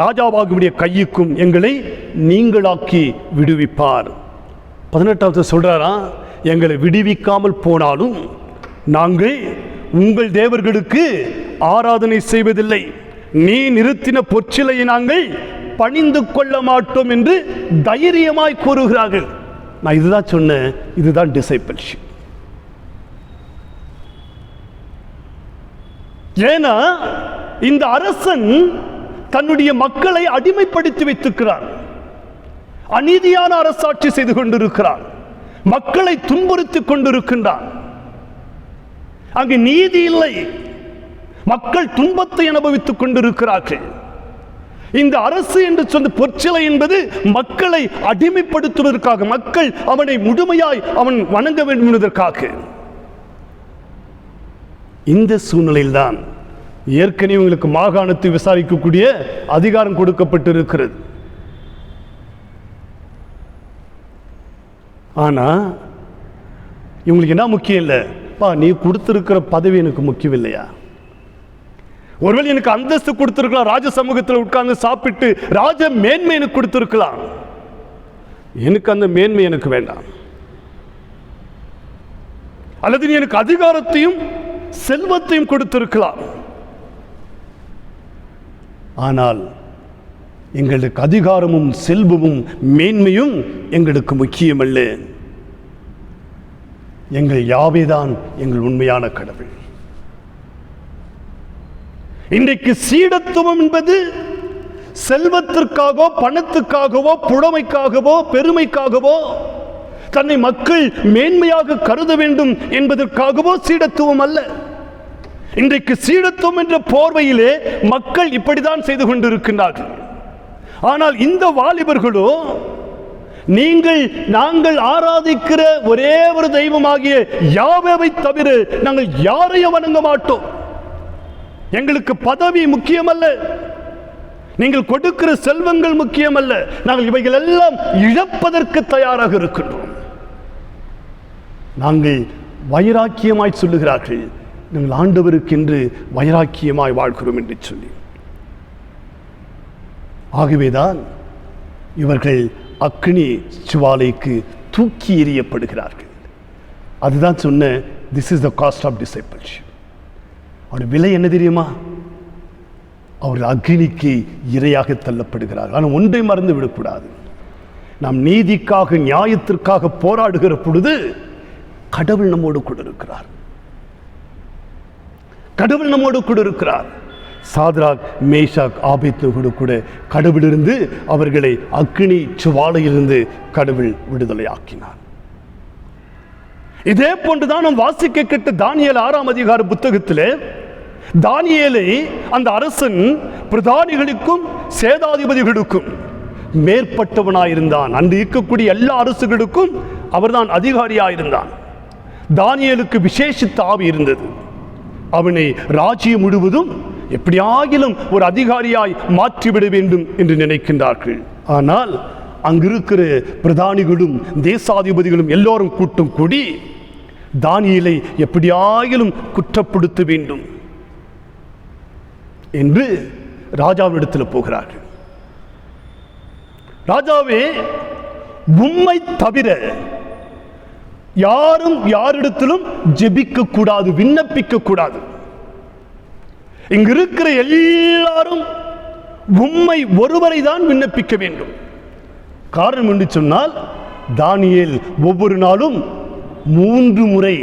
[SPEAKER 1] ராஜாவாகுடைய கையுக்கும் எங்களை நீங்களாக்கி விடுவிப்பார். 18ஆவது சொல்றாரா, எங்களை விடுவிக்காமல் போனாலும் நாங்கள் உங்கள் தேவர்களுக்கு ஆராதனை செய்வதில்லை, நீ நிறுத்தின பொற்சிலையை நாங்கள் பணிந்து கொள்ள மாட்டோம் என்று தைரியமாய் கூறுகிறார்கள். நான் இதுதான் சொன்னேன், இதுதான் டிசைபிள்ஷிப். ஏன்னா இந்த அரசன் தன்னுடைய மக்களை அடிமைப்படுத்தி வைத்திருக்கிறார், அநீதியான அரசாட்சி செய்து கொண்டிருக்கிறார், மக்களை துன்புறுத்திக் கொண்டிருக்கின்றார். அங்கு நீதி இல்லை, மக்கள் துன்பத்தை அனுபவித்துக் கொண்டிருக்கிறார்கள். இந்த அரசு என்று சொன்ன பொற்சிலை என்பது மக்களை அடிமைப்படுத்துவதற்காக, மக்கள் அவனை முழுமையாய் அவன் வணங்க வேண்டும் என்பதற்காக. இந்த சூழ்நிலையில்தான் ஏற்கனவே உங்களுக்கு மாகாணத்தை விசாரிக்கக்கூடிய அதிகாரம் கொடுக்கப்பட்டிருக்கிறது. ஆனா இவங்களுக்கு என்ன முக்கியம் இல்லை, நீ கொடுத்திருக்கிற பதவி எனக்கு முக்கியம் இல்லையா? ஒருவேளை எனக்கு அந்தஸ்து கொடுத்திருக்கலாம், ராஜ சமூகத்தில் உட்கார்ந்து சாப்பிட்டு ராஜ மேன்மை எனக்கு கொடுத்திருக்கலாம், எனக்கு அந்த மேன்மை எனக்கு வேண்டாம். அல்லது நீ எனக்கு அதிகாரத்தையும் செல்வத்தையும் கொடுத்திருக்கலாம், ஆனால் எங்களுக்கு அதிகாரமும் செல்வமும் மேன்மையும் எங்களுக்கு முக்கியமல்ல. எங்கள் யாவேதான் எங்கள் உண்மையான கடவுள். இன்றைக்கு சீடத்துவம் என்பது செல்வத்திற்காகவோ பணத்துக்காகவோ புலமைக்காகவோ பெருமைக்காகவோ தன்னை மக்கள் மேன்மையாக கருத வேண்டும் என்பதற்காகவோ சீடத்துவம் அல்ல. இன்றைக்கு சீடத்துவம் என்ற போர்வையிலே மக்கள் இப்படித்தான் செய்து கொண்டிருக்கின்றார்கள். ஆனால் இந்த வாலிபர்களோ நாங்கள் ஆராதிக்கிற ஒரே ஒரு தெய்வமாகிய யாவேவை தவிர நாங்கள் யாரையும் வணங்க மாட்டோம். எங்களுக்கு பதவி முக்கியமல்ல, நீங்கள் கொடுக்கிற செல்வங்கள் முக்கியமல்ல, நாங்கள் இவைகள் எல்லாம் இழப்பதற்கு தயாராக இருக்கின்றோம். நாங்கள் வைராக்கியமாய் சொல்லுகிறார்கள், நாங்கள் ஆண்டவருக்கென்று வைராக்கியமாய் வாழ்கிறோம் என்று சொல்லி. ஆகவேதான் இவர்கள் அக்னி ஜுவாலைக்கு தூக்கி எறியப்படுகிறார்கள். அதுதான் சொன்ன this is the cost of discipleship. அவருடைய விலை என்ன தெரியுமா? அவர்கள் அக்னிக்கு இரையாக தள்ளப்படுகிறார்கள். ஆனால் ஒன்றை மறந்து விடக்கூடாது, நாம் நீதிக்காக நியாயத்திற்காக போராடுகிற பொழுது கடவுள் நம்மோடு கூட இருக்கிறார். கடவுள் நம்மோடு கூட இருக்கிறார். சாத்ராக், மேஷாக், ஆபேத்நேகோடு கூட கடவுளிருந்து அவர்களை அக்னி ஜுவாலையிலிருந்து கடவுள் விடுதலை ஆக்கினார். இதே போன்றுதான் நாம் வாசிக்க கேட்ட தானியேல் 6ஆம் அதிகார புத்தகத்திலே தானியேலை அந்த அரசன் பிரதானிகளுக்கும் சேதாதிபதிகளுக்கும் மேற்பட்டவனாயிருந்தான். அன்று இருக்கக்கூடிய எல்லா அரசுகளுக்கும் அவர்தான் அதிகாரியாயிருந்தான். தானியேலுக்கு விசேஷித்த ஆவி இருந்தது. அவனை ராஜ்யம் முழுவதும் எப்படியாகிலும் ஒரு அதிகாரியாய் மாற்றிவிட வேண்டும் என்று நினைக்கின்றார்கள். ஆனால் அங்கிருக்கிற பிரதானிகளும் தேசாதிபதிகளும் எல்லோரும் கூட்டம் கூடி தானியேலை எப்படியாகிலும் குற்றப்படுத்த வேண்டும் என்று ராஜாவிடத்தில் போகிறார்கள். ராஜாவே, உம்மை தவிர யாரும் யாரிடத்திலும் ஜெபிக்க கூடாது, விண்ணப்பிக்க கூடாது. இங்கு இருக்கிற எல்லாரும் உம்மை ஒருவரை தான் விண்ணப்பிக்க வேண்டும். காரணம் என்று சொன்னால், தானியேல் ஒவ்வொரு நாளும் 3 முறை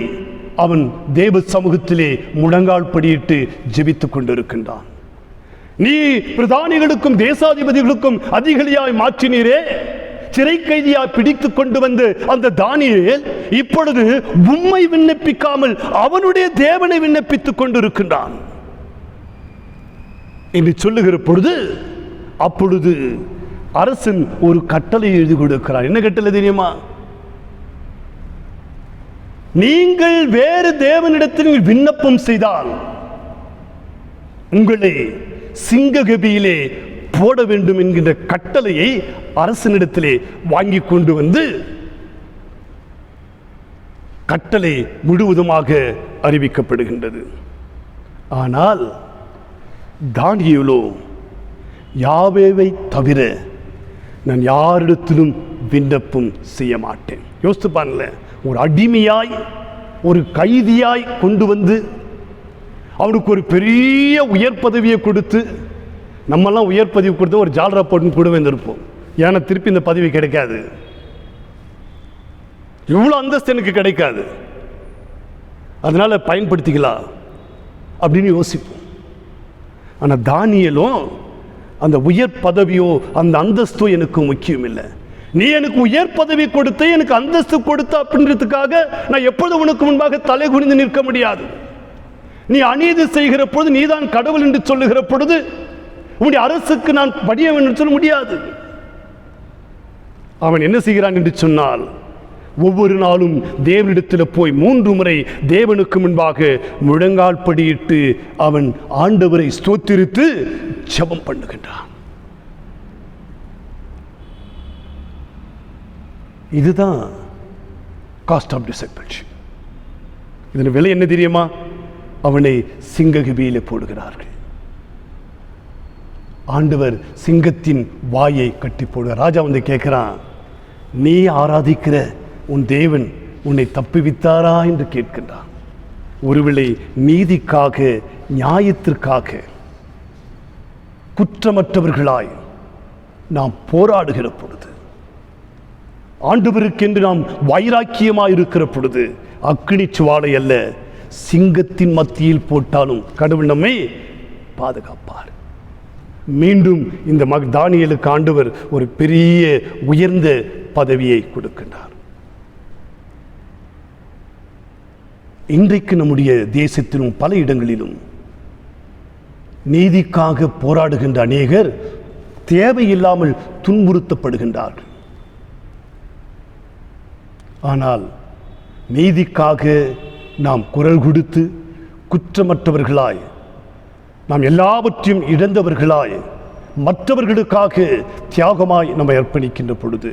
[SPEAKER 1] அவன் தேவ சமூகத்திலே முழங்கால் படியிட்டு ஜெபித்துக் கொண்டிருக்கின்றான். நீ பிரதானிகளுக்கும் தேசாதிபதிகளுக்கும் அதிகாரியாய் மாற்றினீரே, சிறை கைதியாய் பிடித்துக் கொண்டு வந்து அந்த தானியேல் இப்பொழுது உம்மை விண்ணப்பிக்காமல் அவனுடைய தேவனை விண்ணப்பித்துக் கொண்டிருக்கின்றான் என்று சொல்லுகிற பொழுது, அப்பொழுது அரசன் ஒரு கட்டளை எழுதி கொடுக்கிறார். என்ன கட்டளை தெரியுமா? நீங்கள் வேறு தேவனிடத்தில் விண்ணப்பம் செய்தால் உங்களை சிங்ககபியிலே போட வேண்டும் என்கின்ற கட்டளையை அரசனிடத்திலே வாங்கி கொண்டு வந்து கட்டளை முழுவதுமாக அறிவிக்கப்படுகின்றது. ஆனால் தானியேலோ, யாவேவை தவிர நான் யாரிடத்திலும் விண்ணப்பம் செய்ய மாட்டேன். யோசித்து பாருங்கள, ஒரு அடிமையாய் ஒரு கைதியாய் கொண்டு வந்து அவனுக்கு ஒரு பெரிய உயர் பதவியை கொடுத்து, நம்மெல்லாம் உயர் பதவி கொடுத்து ஒரு ஜால்ரா போட்டு கூட வந்திருப்போம். ஏன்னா திருப்பி இந்த பதவி கிடைக்காது, இவ்வளோ அந்தஸ்து எனக்கு கிடைக்காது, அதனால பயன்படுத்திக்கலாம் அப்படின்னு யோசிப்போம். ஆனால் தானியேலும் அந்த உயர் பதவியோ அந்த அந்தஸ்தோ எனக்கு முக்கியம் இல்லை. நீ எனக்கு உயர் பதவி கொடுத்து எனக்கு அந்தஸ்து கொடுத்த அப்படின்றதுக்காக நான் எப்பொழுது உனக்கு முன்பாக தலை குனிந்து நிற்க முடியாது. நீ அநீதி செய்கிற பொழுது, நீதான் கடவுள் என்று சொல்லுகிற பொழுது உன்னுடைய அரசுக்கு நான் படிய வேண்டும் சொல்ல முடியாது. அவன் என்ன செய்கிறான் என்று சொன்னால், ஒவ்வொரு நாளும் தேவனிடத்தில் போய் 3 முறை தேவனுக்கு முன்பாக முழங்கால் படியிட்டு அவன் ஆண்டவரை ஸ்தோத்திரித்து ஜெபம் பண்ணுகின்றான். இதுதான் காஸ்ட் ஆஃப் டிசைபிள்ஷிப். இதன் விலை என்ன தெரியுமா? அவனை சிங்ககபியிலே போடுகிறார்கள். ஆண்டவர் சிங்கத்தின் வாயை கட்டி போடுகிறார். ராஜா வந்து கேட்கிறான், நீ ஆராதிக்கிற உன் தேவன் உன்னை தப்புவித்தாரா என்று கேட்கின்றான். ஒருவேளை நீதிக்காக நியாயத்திற்காக குற்றமற்றவர்களாய் நாம் போராடுகிற பொழுது, ஆண்டவருக்கென்று நாம் வைராக்கியமாய் இருக்கிற பொழுது, அக்கினி சுவாலை அல்ல, சிங்கத்தின் மத்தியில் போட்டாலும் கடவுள் நம்மை பாதுகாப்பார். மீண்டும் இந்த தானியேலுக்கு ஆண்டவர் ஒரு பெரிய உயர்ந்த பதவியை கொடுக்கின்றார். இன்றைக்கு நம்முடைய தேசத்திலும் பல இடங்களிலும் நீதிக்காக போராடுகின்ற அநேகர் தேவையில்லாமல் துன்புறுத்தப்படுகின்றார்கள். ஆனால் நீதிக்காக நாம் குரல் கொடுத்து குற்றமற்றவர்களாய், நாம் எல்லாவற்றையும் இழந்தவர்களாய், மற்றவர்களுக்காக தியாகமாய் நம்மை அர்ப்பணிக்கின்ற பொழுது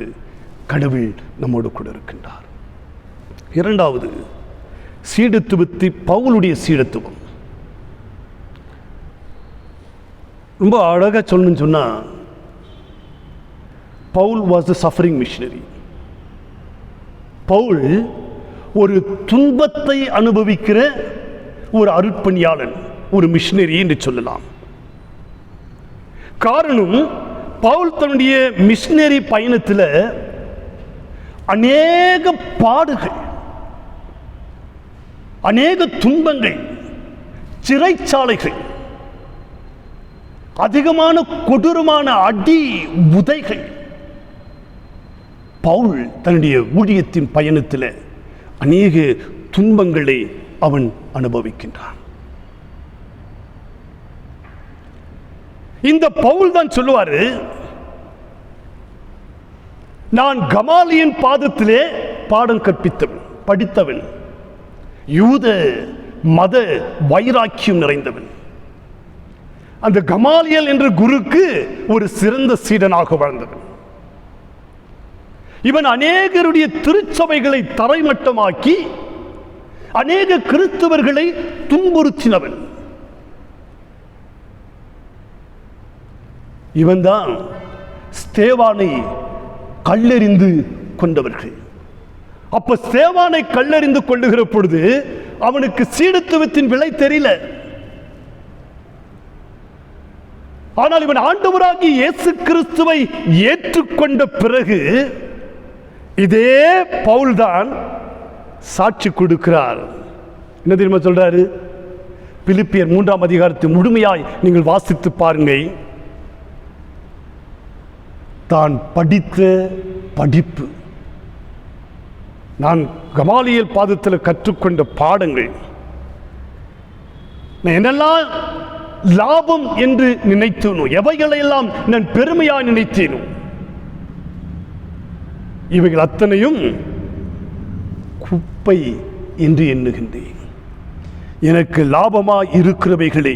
[SPEAKER 1] கடவுள் நம்மோடு கூட இருக்கின்றார். இரண்டாவது, சீடத்துவத்தை பவுலுடைய சீடத்துவம் ரொம்ப அழகாக சொல்லணும்னு சொன்னால், Paul was the suffering missionary. Paul ஒரு துன்பத்தை அனுபவிக்கிற ஒரு அருட்பணியாளன், ஒரு மிஷனரி என்று சொல்லலாம். காரணம், பவுல் தன்னுடைய மிஷனரி பயணத்தில் அநேக பாடுகள், அநேக துன்பங்கள், சிறைச்சாலைகள், அதிகமான கொடூரமான அடி உதைகள் பவுல் தன்னுடைய ஊழியத்தின் பயணத்தில் அநேக துன்பங்களை அவன் அனுபவிக்கின்றான். இந்த பவுல் தான் சொல்லுவாரு, நான் கமாலியின் பாதத்திலே பாடம் கற்பித்தவன், படித்தவன், யூத மத வைராக்கியம் நிறைந்தவன். அந்த கமாலியல் என்ற குருக்கு ஒரு சிறந்த சீடனாக வாழ்ந்தவன். இவன் அநேகருடைய திருச்சபைகளை தரைமட்டமாக்கி அநேக கிறிஸ்தவர்களை துன்புறுத்தினவன். இவன்தான் ஸ்தேவானை கல்லெறிந்து கொண்டவர்கள். அப்ப ஸ்தேவானை கல்லெறிந்து கொள்ளுகிற பொழுது அவனுக்கு சீடத்துவத்தின் விலை தெரியல. ஆனால் இவன் ஆண்டவராகிய இயேசு கிறிஸ்துவை ஏற்றுக்கொண்ட பிறகு இதே பவுல் தான் சாட்சி கொடுக்கிறார். என்ன தெரியுமா சொல்றாரு? பிலிப்பியர் 3ஆம் அதிகாரத்தை முழுமையாய் நீங்கள் வாசித்து பாருங்கள். தான் படித்த படிப்பு, நான் கமாலியல் பாதத்தில் கற்றுக்கொண்ட பாடங்கள், நான் என்னெல்லாம் லாபம் என்று நினைத்தேனோ, எவைகளையெல்லாம் நான் பெருமையாய் நினைத்தேனோ, இவைகள் அத்தனையும் குப்பை என்று எண்ணுகின்றேன். எனக்கு லாபமாய் இருக்கிறவைகளை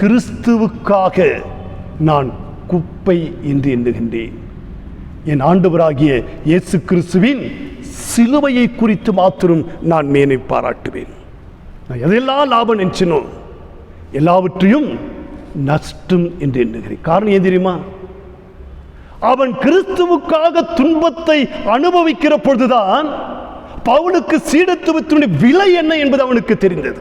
[SPEAKER 1] கிறிஸ்துவுக்காக நான் குப்பை என்று எண்ணுகின்றேன். என் ஆண்டவராகிய இயேசு கிறிஸ்துவின் சிலுவையை குறித்து மாத்திரம் நான் மேனை பாராட்டுவேன். நான் எதெல்லாம் லாபம் நினைச்சினோ எல்லாவற்றையும் நஷ்டம் என்று எண்ணுகிறேன். காரணம் ஏன் தெரியுமா? அவன் கிறிஸ்துவுக்காக துன்பத்தை அனுபவிக்கிற பொழுதுதான் பவுலுக்கு சீடத்துவத்தினுடைய விலை என்ன என்பது அவனுக்கு தெரிந்தது.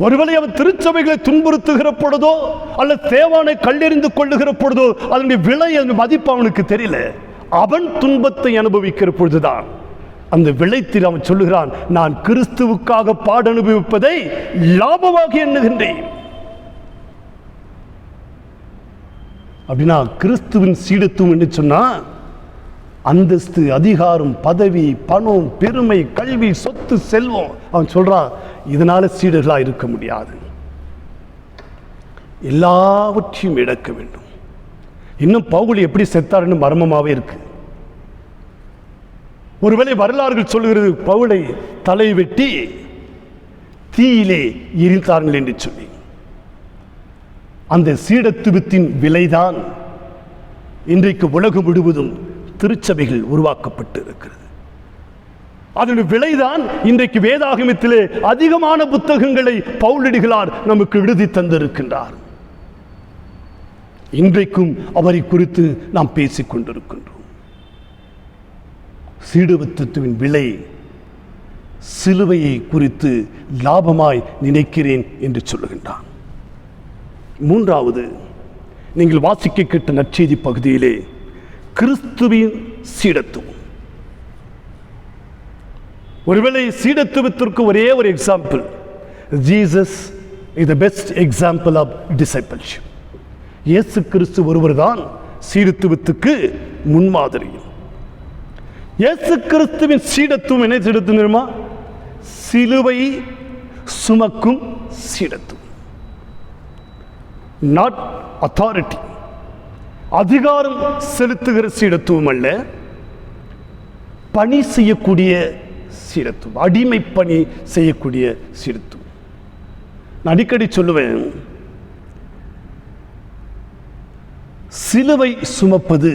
[SPEAKER 1] ஒருவேளை அவன் திருச்சபைகளை துன்புறுத்துகிற பொழுதோ அல்லது தேவானை கல்லெறிந்து கொள்ளுகிற பொழுதோ அதனுடைய விலை, அதனுடைய மதிப்பு அவனுக்கு தெரியல. அவன் துன்பத்தை அனுபவிக்கிற பொழுதுதான் அந்த விளைத்தில் அவன் சொல்லுகிறான், நான் கிறிஸ்துவுக்காக பாட அனுபவிப்பதை லாபமாக எண்ணுகின்றேன். அப்படின்னா கிறிஸ்துவின் சீடத்துவம் என்று சொன்னா அந்தஸ்து, அதிகாரம், பதவி, பணம், பெருமை, கல்வி, சொத்து, செல்வம், அவன் சொல்றான் இதனால சீடர்களா இருக்க முடியாது. எல்லாவற்றையும் இழக்க வேண்டும். இன்னும் பவுல் எப்படி செத்தாருன்னு மர்மமாவே இருக்கு. ஒருவேளை வரலாறுகள் சொல்லுகிறது பவுலை தலை வெட்டி தீயிலே எரித்தார்கள் என்று சொல்லி. அந்த சீடத்துவத்தின் விலைதான் இன்றைக்கு உலகம் முழுவதும் திருச்சபைகள் உருவாக்கப்பட்டு இருக்கிறது. அதனுடைய விலைதான் இன்றைக்கு வேதாகமத்திலே அதிகமான புத்தகங்களை பவுலடிகளார் நமக்கு எழுதி தந்திருக்கின்றார். இன்றைக்கும் அவரை குறித்து நாம் பேசிக் கொண்டிருக்கின்றோம். சீடத்துவத்தின் விலை சிலுவையை குறித்து லாபமாய் நினைக்கிறேன் என்று சொல்லுகின்றான். மூன்றாவது, நீங்கள் வாசிக்க கேட்ட நற்செய்தி பகுதியிலே கிறிஸ்துவின் சீடத்துவம். ஒருவேளை சீடத்துவத்திற்கு ஒரே ஒரு example, Jesus is the best example of discipleship. இயேசு கிறிஸ்து ஒருவர் தான் சீடத்துவத்துக்கு முன்மாதிரி. இயேசு கிறிஸ்துவின் சீடத்துவம் என்ன சீடத்துவம் தெரியுமா? சிலுவை சுமக்கும் சீடத்துவம். நாட் அத்தாரிட்டி, அதிகாரம் செலுத்துகிற சீடத்துவம் அல்ல, பணி செய்யக்கூடிய சீடத்துவம், அடிமை பணி செய்யக்கூடிய சீடத்துவம். நான் அடிக்கடி சொல்லுவேன், சிலுவை சுமப்பது,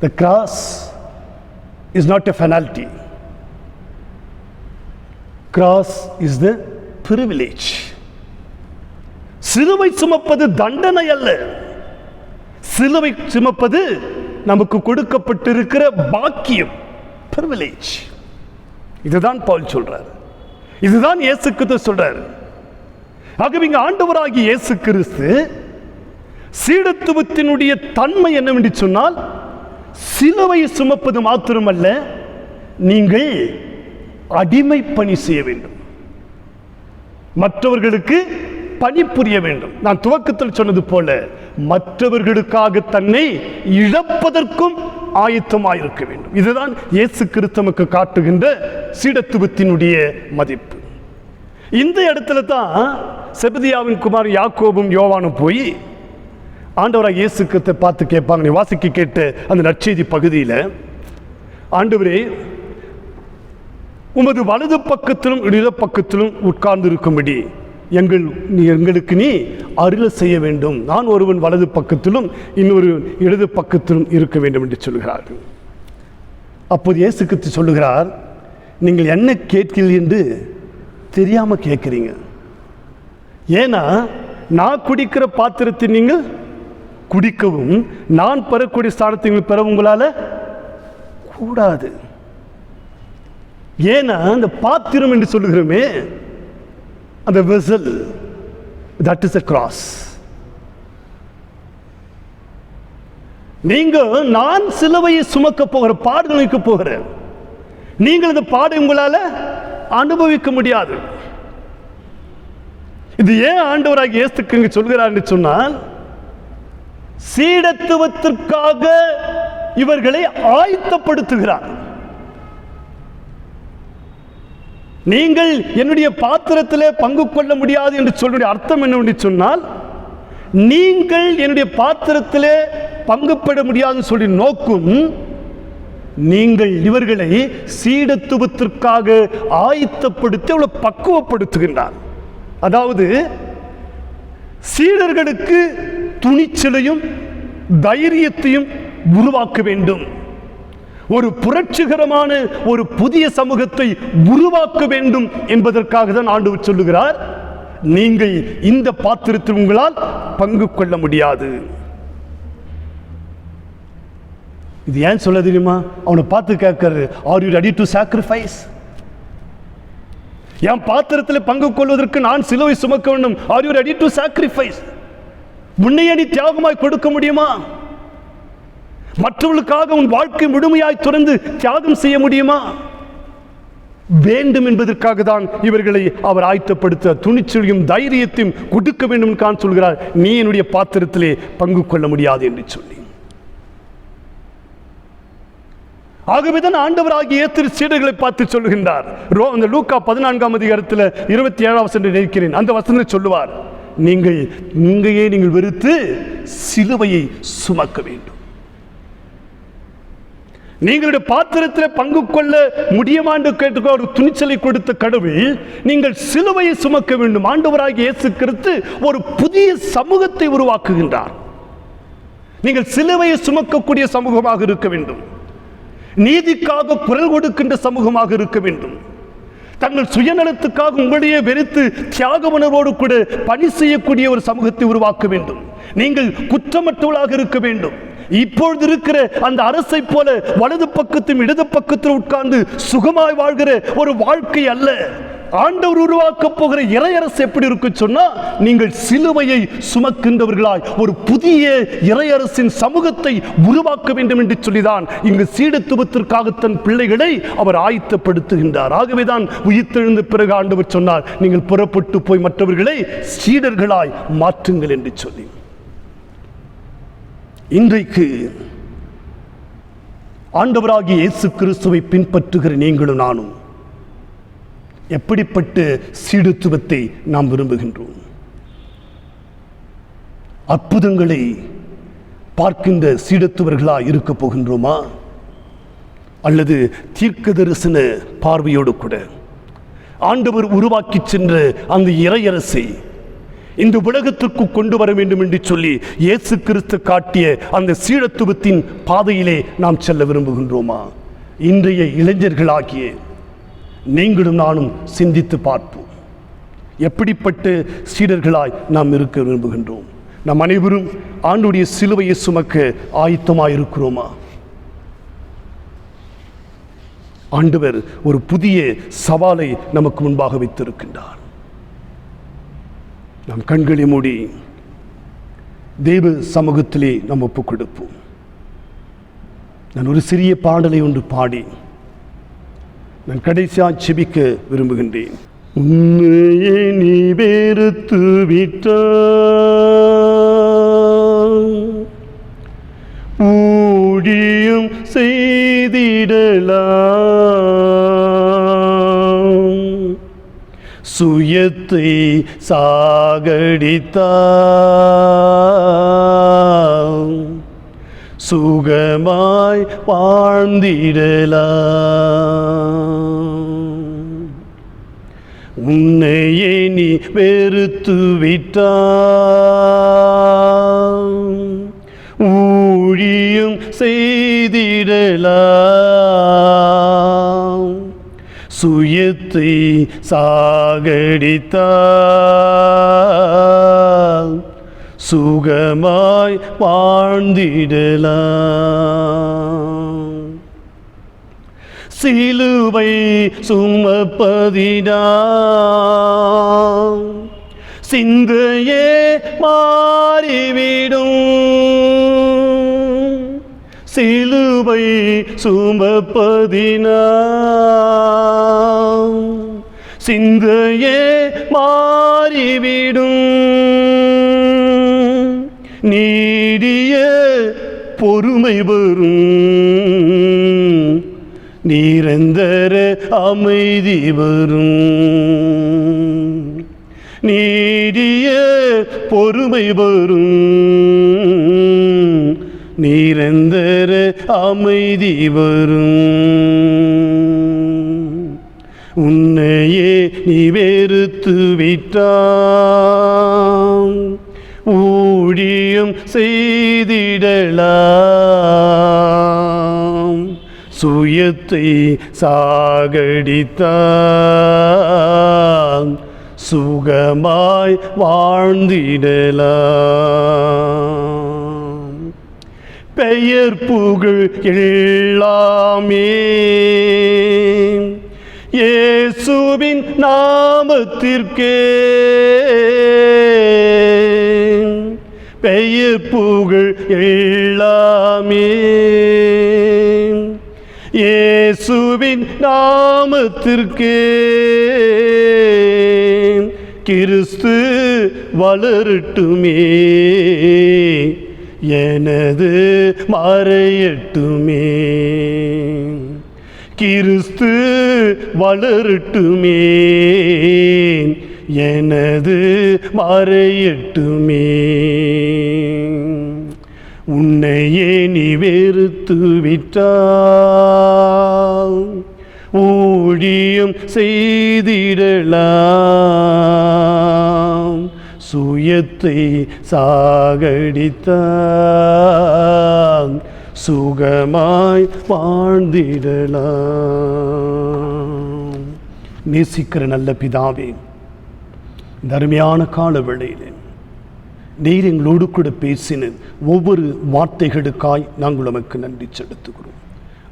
[SPEAKER 1] the cross is not a finality, cross is the privilege. சிலுவை சுமப்பது தண்டனை அல்ல, சிலுவை சுமப்பது நமக்கு கொடுக்கப்பட்டிருக்கிற பாக்கியம், privilege. இதுதான் பவுல் சொல்றார், இதுதான் இயேசு கிறிஸ்து சொல்றார். ஆகவே இங்க ஆண்டவராகிய இயேசு கிறிஸ்து சீடத்துவத்தினுடைய தன்மை என்னவென்று சொன்னால், சிலுவை சுமப்பது மாத்திரமல்ல, நீங்கள் அடிமை பணி செய்ய வேண்டும், மற்றவர்களுக்கு பணிபுரிய வேண்டும். நான் துவக்கத்தில் சொன்னது போல, மற்றவர்களுக்காக தன்னை இழப்பதற்கும் ஆயத்தமாயிருக்க வேண்டும். இதுதான் இயேசு கிறிஸ்துவுக்கு காட்டுகின்ற சீடத்துவத்தினுடைய மதிப்பு. இந்த இடத்துல தான் செபதியாவின் குமார் யாக்கோபும் யோவானும் போய் ஆண்டவராக இயேசு கிறிஸ்துவை பார்த்து கேட்பாங்க. நீ வாசிக்க கேட்ட அந்த நற்செய்தி பகுதியில், ஆண்டவரே, உமது வலது பக்கத்திலும் இடது பக்கத்திலும் உட்கார்ந்து இருக்கும்படி எங்களுக்கு நீ அருள் செய்ய வேண்டும். நான் ஒருவன் வலது பக்கத்திலும் இன்னொரு இடது பக்கத்திலும் இருக்க வேண்டும் என்று சொல்கிறார்கள். அப்போது இயேசு கிறிஸ்து சொல்லுகிறார், நீங்கள் என்ன கேட்கிறீர்கள் என்று தெரியாமல் கேட்குறீங்க. ஏன்னா நான் குடிக்கிற பாத்திரத்தை நீங்கள் குடிக்கவும், நான் பெறக்கூடிய ஸ்தானத்தை நீங்கள் பெற உங்களால் கூடாது. ஏன்னா அந்த பாத்திரம் என்று சொல்லுகிறோமே, அந்த vessel, that is a cross. நீங்கள் நான் சிலுவையை சுமக்க போகிற பாடுகளுக்கு போகிறேன், நீங்கள் இந்த பாடை உங்களால் அனுபவிக்க முடியாது. இது ஏன் ஆண்டவராகிய இயேசு இங்கு சொல்கிறார் என்று சொன்னால், சீடத்துவத்திற்காக இவர்களை ஆயத்தப்படுத்துகிறார். நீங்கள் என்னுடைய பாத்திரத்திலே பங்கு கொள்ள முடியாது என்று சொல்லுடைய அர்த்தம் என்னவென்று சொன்னால், நீங்கள் என்னுடைய பாத்திரத்திலே பங்கு பெற முடியாதுன்னு சொல்லி நோக்கும், நீங்கள் இவர்களை சீடத்துவத்திற்காக ஆயத்தப்படுத்தி அவளை பக்குவப்படுத்துகின்றார். அதாவது சீடர்களுக்கு துணிச்சலையும் தைரியத்தையும் உருவாக்க வேண்டும், ஒரு புரட்சிகரமான ஒரு புதிய சமூகத்தை உருவாக்க வேண்டும் என்பதற்காக தான் ஆண்டவர் சொல்லுகிறார், நீங்கள் இந்த பாத்திரத்தில் உங்களால் பங்கு கொள்ள முடியாது. இது ஏன் சொல்ல தெரியுமா? அவனை பார்த்து கேட்கிறாரு, are you ready to sacrifice? என் பாத்திரத்தில் பங்கு கொள்வதற்கு நான் சிலுவை சுமக்க வேண்டும், are you ready to sacrifice? உன்னையே நீ தியாகமாய் கொடுக்க முடியுமா? மற்றவர்களுக்காக உன் வாழ்க்கை முழுமையாய் துறந்து தியாகம் செய்ய முடியுமா? வேண்டும் என்பதற்காக தான் இவர்களை அவர் ஆயத்தப்படுத்த துணிச்சலையும் தைரியத்தையும் கொடுக்க வேண்டும் என்று சொல்கிறார். நீ என்னுடைய பாத்திரத்திலே பங்கு கொள்ள முடியாது என்று சொல்லி. ஆகவேதான் ஆண்டவராகிய இயேசு சீடர்களை பார்த்து சொல்லுகின்றார். லூக்கா 14ஆம் அதிகாரத்தில் 27ஆம் வசனத்தை நினைக்கிறேன், அந்த வசனத்தை சொல்லுவார், நீங்கள் வெறுத்து சிலுவையை சுமக்க வேண்டும். நீங்களுடைய பாத்திரத்தில் பங்கு கொள்ள முடியுமாண்டு கேட்டு ஒரு துணிச்சலை கொடுத்த கடவுள், நீங்கள் சிலுவையை சுமக்க வேண்டும். ஆண்டவராகிய இயேசு கிறிஸ்து ஒரு புதிய சமூகத்தை உருவாக்குகின்றார். நீங்கள் சிலுவையை சுமக்கக்கூடிய சமூகமாக இருக்க வேண்டும், நீதிக்காக குரல் கொடுக்கின்ற சமூகமாக இருக்க வேண்டும், தங்கள் சுயநலத்துக்காக உங்களையே வெறுத்து தியாக உணர்வோடு கூட பணி செய்யக்கூடிய ஒரு சமூகத்தை உருவாக்க வேண்டும். நீங்கள் குற்றமற்றவர்களாக இருக்க வேண்டும், இப்பொழுது இருக்கிற அந்த அரசை போல வலது பக்கத்தும் இடது பக்கத்தில் உட்கார்ந்து சுகமாய் வாழ்கிற ஒரு வாழ்க்கை அல்ல. ஆண்டவர் உருவாக்க போகிற இறையரசு எப்படி இருக்கு சொன்னா, நீங்கள் சிலுவையை சுமக்கின்றவர்களாய் ஒரு புதிய இறையரசின் சமூகத்தை உருவாக்க வேண்டும் என்று சொல்லிதான் இங்கு சீடத்துவத்திற்காக தன் பிள்ளைகளை அவர் ஆயத்தப்படுத்துகின்றார். ஆகவேதான் உயிர்த்தெழுந்த பிறகு ஆண்டவர் சொன்னார், நீங்கள் புறப்பட்டு போய் மற்றவர்களை சீடர்களாய் மாற்றுங்கள் என்று சொல்லி. இன்றைக்கு ஆண்டவராகிய இயேசு கிறிஸ்துவை பின்பற்றுகிற நீங்களும் நானும் எப்படிப்பட்ட சீடத்துவத்தை நாம் விரும்புகின்றோம்? அற்புதங்களை பார்க்கின்ற சீடத்துவர்களாக இருக்க போகின்றோமா, அல்லது தீர்க்க தரிசன பார்வையோடு கூட ஆண்டவர் உருவாக்கி சென்ற அந்த இறையரசை இந்த உலகத்திற்கு கொண்டு வர வேண்டும் என்று சொல்லி இயேசு கிறிஸ்து காட்டிய அந்த சீடத்துவத்தின் பாதையிலே நாம் செல்ல விரும்புகின்றோமா? இன்றைய இளைஞர்களாகிய நீங்களும் நானும் சிந்தித்து பார்ப்போம். எப்படிப்பட்ட சீடர்களாய் நாம் இருக்க விரும்புகின்றோம்? நாம் அனைவரும் ஆண்டவருடைய சிலுவையை சுமக்க ஆயத்தமாய் இருக்கிறோமா? ஆண்டவர் ஒரு புதிய சவாலை நமக்கு முன்பாக வைத்திருக்கின்றார். நாம் கண்களை மூடி தேவ சமூகத்திலே நாம் ஒப்புக் கொடுப்போம். நான் ஒரு சிறிய பாடலை ஒன்று பாடி நான் கடைசியாக செபிக்க விரும்புகின்றேன். உன்னையே நீ வெறுத்து விட்டாய், ஊழியம் செய்திடலாம், சுயத்தை சாகடித்தாய், சுகமாய் வாழ்ந்திடலாம். உன்னையே நீ வெறுத்து விட்டாய், ஊழியம் செய்திடலாம், சுயத்தை சாகடித்தாய், சுகமாய் வாழ்ந்திடலாம். சிலுவை சுமப்பதினால் சிந்தையே மாறிவிடும், சிலுவை சுமப்பதினால் சிந்தையே மாறிவிடும், நீடிய பொறுமை வரும், நிரந்தர அமைதி வரும், நீடிய பொறுமை வரும், நிரந்தர அமைதி வரும். உன்னையே நீ வெறுத்து விட்டாய், ஊழியம் செய்திடலாம், சுயத்தை சாகடித்தாய், சுகமாய் வாழ்ந்திடலாம். பெயர் புகழ் எல்லாமே இயேசுவின் நாமத்திற்கே, பெயர் புகழ் எல்லாமே இயேசுவின் நாமத்திற்கே. கிறிஸ்து வளரட்டுமே, எனது மறையட்டுமே, கிறிஸ்து வளரட்டுமே, எனது மறையட்டுமே. உன்னையே நீ வெறுத்து விட்டாய், ஊழியம் செய்திடலாம், சுயத்தை சாகடித்தாய், சுகமாய் வாழ்ந்திடலாம். நேசிக்கிற நல்ல பிதாவே, இந்த அருமையான கால வேளையிலே நீர் எங்களோடு கூட பேசின ஒவ்வொரு வார்த்தைகளுக்காய் நாங்கள் உமக்கு நன்றி செலுத்துகிறோம்.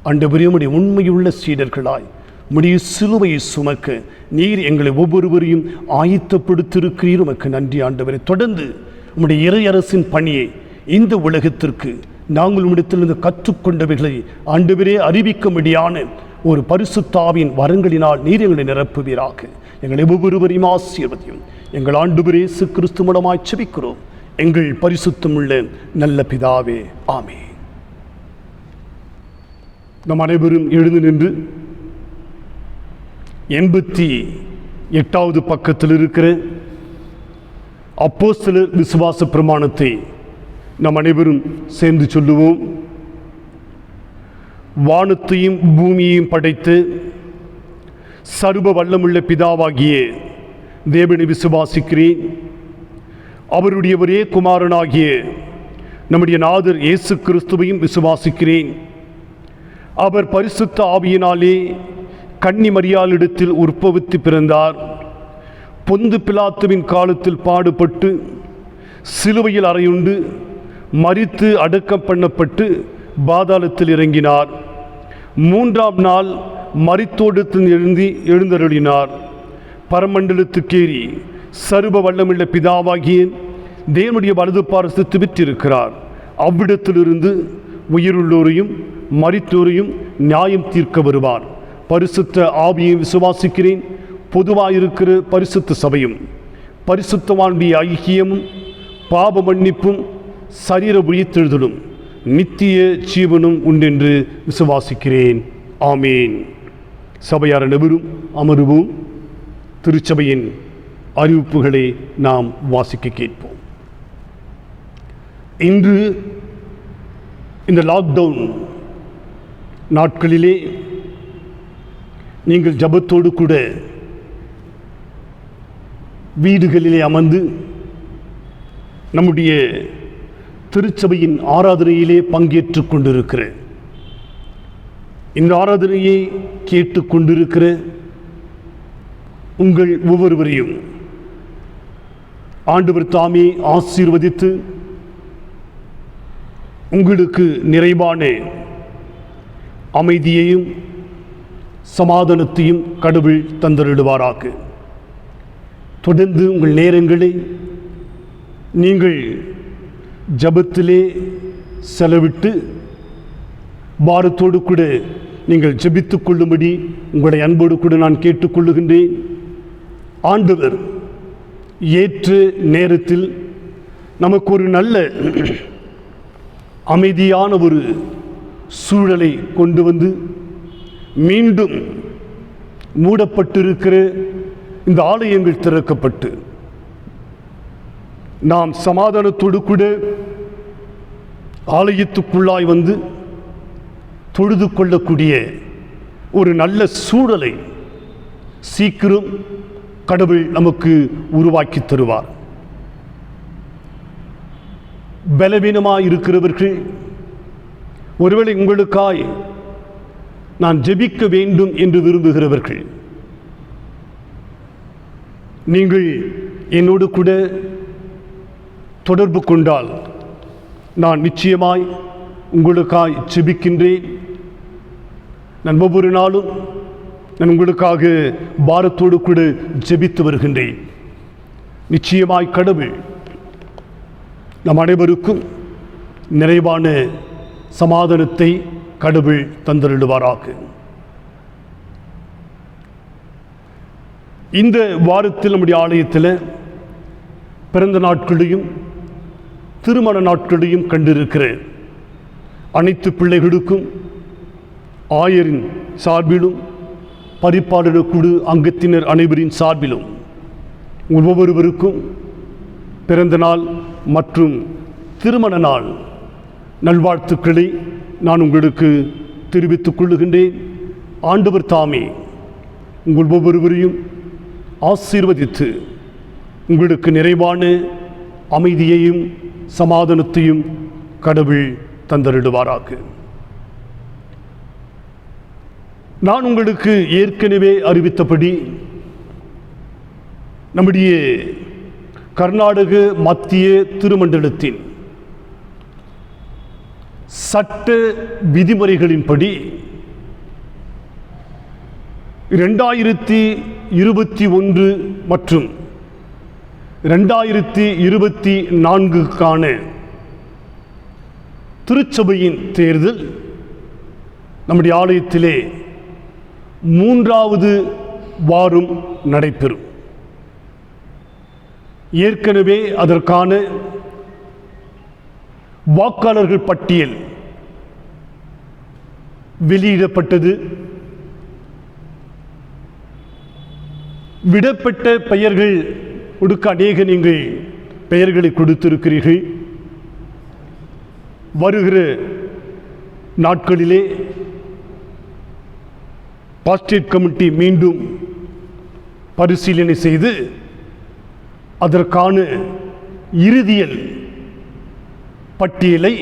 [SPEAKER 1] ஆண்டவரே, உம்முடைய உண்மையுள்ள சீடர்களாய் உம்முடைய சிலுவையை சுமக்க நீர் எங்களை ஒவ்வொருவரையும் ஆயத்தப்படுத்தியிருக்கிறீர். உமக்கு நன்றி ஆண்டவரே. தொடர்ந்து உம்முடைய இறையரசின் பணியை இந்த உலகத்திற்கு நாங்கள் உம்மிடத்திலிருந்து கற்றுக்கொண்டவைகளை ஆண்டவரே அறிவிக்கும்படியான ஒரு பரிசுத்த ஆவியின் வரங்களினால் நீர் எங்களை நிரப்புவீராக. எங்களை ஒவ்வொருவரையும் ஆசீர்வதியும். எங்கள் ஆண்டவர் இயேசு கிறிஸ்து மூலமாய் ஜெபிக்கிறோம் எங்கள் பரிசுத்தமுள்ள நல்ல பிதாவே, ஆமென். நம் அனைவரும் எழுந்து நின்று 88வது பக்கத்தில் இருக்கிற அப்போஸ்தலர் விசுவாச பிரமாணத்தை நம் அனைவரும் சேர்ந்து சொல்லுவோம். வானத்தையும் பூமியையும் படைத்து சர்வ வல்லமுள்ள பிதாவாகிய தேவனை விசுவாசிக்கிறேன். அவருடைய ஒரே குமாரனாகிய நம்முடைய நாதர் இயேசு கிறிஸ்துவையும் விசுவாசிக்கிறேன். அவர் பரிசுத்த ஆவியினாலே கன்னி மரியாளிடத்தில் உற்பவித்து பிறந்தார். பொந்து பிலாத்துவின் காலத்தில் பாடுபட்டு சிலுவையில் அறையுண்டு மரித்து அடக்கம் பண்ணப்பட்டு பாதாளத்தில் இறங்கினார். 3ஆம் நாள் மரித்தோடத்தில் எழுந்தருளினார். பரமண்டலத்துக்கேறி சர்வ வல்லமுள்ள பிதாவாகிய தேவனுடைய வலது பாரசத்து விற்றிருக்கிறார். அவ்விடத்திலிருந்து உயிருள்ளோரையும் மரித்தோரையும் நியாயம் தீர்க்க வருவார். பரிசுத்த ஆவியை விசுவாசிக்கிறேன். பொதுவாயிருக்கிற பரிசுத்த சபையும் பரிசுத்தவானுடைய ஐக்கியமும் பாவ மன்னிப்பும் சரீர உயிர்த்தெழுதலும் நித்திய ஜீவனும் உண்டென்று விசுவாசிக்கிறேன். ஆமேன். சபையார் அனைவரும் அமருவோம். திருச்சபையின் அறிவிப்புகளை நாம் வாசிக்க கேட்போம். இன்று இந்த லாக்டவுன் நாட்களிலே நீங்கள் ஜபத்தோடு கூட வீடுகளிலே அமர்ந்து நம்முடைய திருச்சபையின் ஆராதனையிலே பங்கேற்று கொண்டிருக்கிற, இந்த ஆராதனையை கேட்டு கொண்டிருக்கிற உங்கள் ஒவ்வொருவரையும் ஆண்டவர் தாமே ஆசீர்வதித்து உங்களுக்கு நிறைவான அமைதியையும் சமாதானத்தையும் கடவுள் தந்தருடுவாராக. தொடர்ந்து உங்கள் நேரங்களை நீங்கள் ஜபத்திலே செலவிட்டு பாரத்தோடு கூட நீங்கள் ஜெபித்து கொள்ளும்படி உங்களுடைய அன்போடு கூட நான் கேட்டுக்கொள்ளுகின்றேன். ஆண்டவர் ஏற்ற நேரத்தில் நமக்கு ஒரு நல்ல அமைதியான ஒரு சூழலை கொண்டு வந்து மீண்டும் மூடப்பட்டிருக்கிற இந்த ஆலயங்கள் திறக்கப்பட்டு நாம் சமாதானத்தோடு கூட ஆலயத்துக்குள்ளாய் வந்து தொழுது கொள்ளக்கூடிய ஒரு நல்ல சூழலை சீக்கிரம் கடவுள் நமக்கு உருவாக்கி தருவார். பலவீனமாய் இருக்கிறவர்கள், ஒருவேளை உங்களுக்காய் நான் ஜெபிக்க வேண்டும் என்று விரும்புகிறவர்கள், நீங்கள் என்னோடு கூட தொடர்பு கொண்டால் நான் நிச்சயமாய் உங்களுக்காய் ஜெபிக்கின்றேன். நான் ஒவ்வொரு நாளும் நான் உங்களுக்காக பாரத்தோடு கூட ஜெபித்து வருகின்றேன். நிச்சயமாய் கடவுள் நம் அனைவருக்கும் நிறைவான சமாதானத்தை கடவுள் தந்தருளுவாராக. இந்த வாரத்தில் நம்முடைய ஆலயத்தில் பிறந்த நாட்களையும் திருமண நாட்களையும் கண்டிருக்கிற அனைத்து பிள்ளைகளுக்கும் ஆயரின் சார்பிலும் பரிபாலன குழு அங்கத்தினர் அனைவரின் சார்பிலும் ஒவ்வொருவருக்கும் பிறந்த நாள் மற்றும் திருமண நாள் நல்வாழ்த்துக்களை நான் உங்களுக்கு தெரிவித்துக் கொள்ளுகின்றேன். ஆண்டவர் தாமே உங்கள் ஒவ்வொருவரையும் ஆசீர்வதித்து உங்களுக்கு நிறைவான அமைதியையும் சமாதானத்தையும் கடவுள் தந்தருடுவாராக. நான் உங்களுக்கு ஏற்கனவே அறிவித்தபடி நம்முடைய கர்நாடக மத்திய திருமண்டலத்தின் சட்ட விதிமுறைகளின்படி 2021 மற்றும் 2024க்கான திருச்சபையின் தேர்தல் நம்முடைய ஆலயத்திலே 3வது வாரம் நடைபெறும். ஏற்கனவே அதற்கான வாக்காளர்கள் பட்டியல் வெளியிடப்பட்டது. விடப்பட்ட பெயர்கள் கொடுக்க அநேக நீங்கள் பெயர்களை கொடுத்திருக்கிறீர்கள். வருகிற நாட்களிலே பாஸ்டேட் கமிட்டி மீண்டும் பரிசீலனை செய்து அதற்கான இறுதியல் பட்டியலை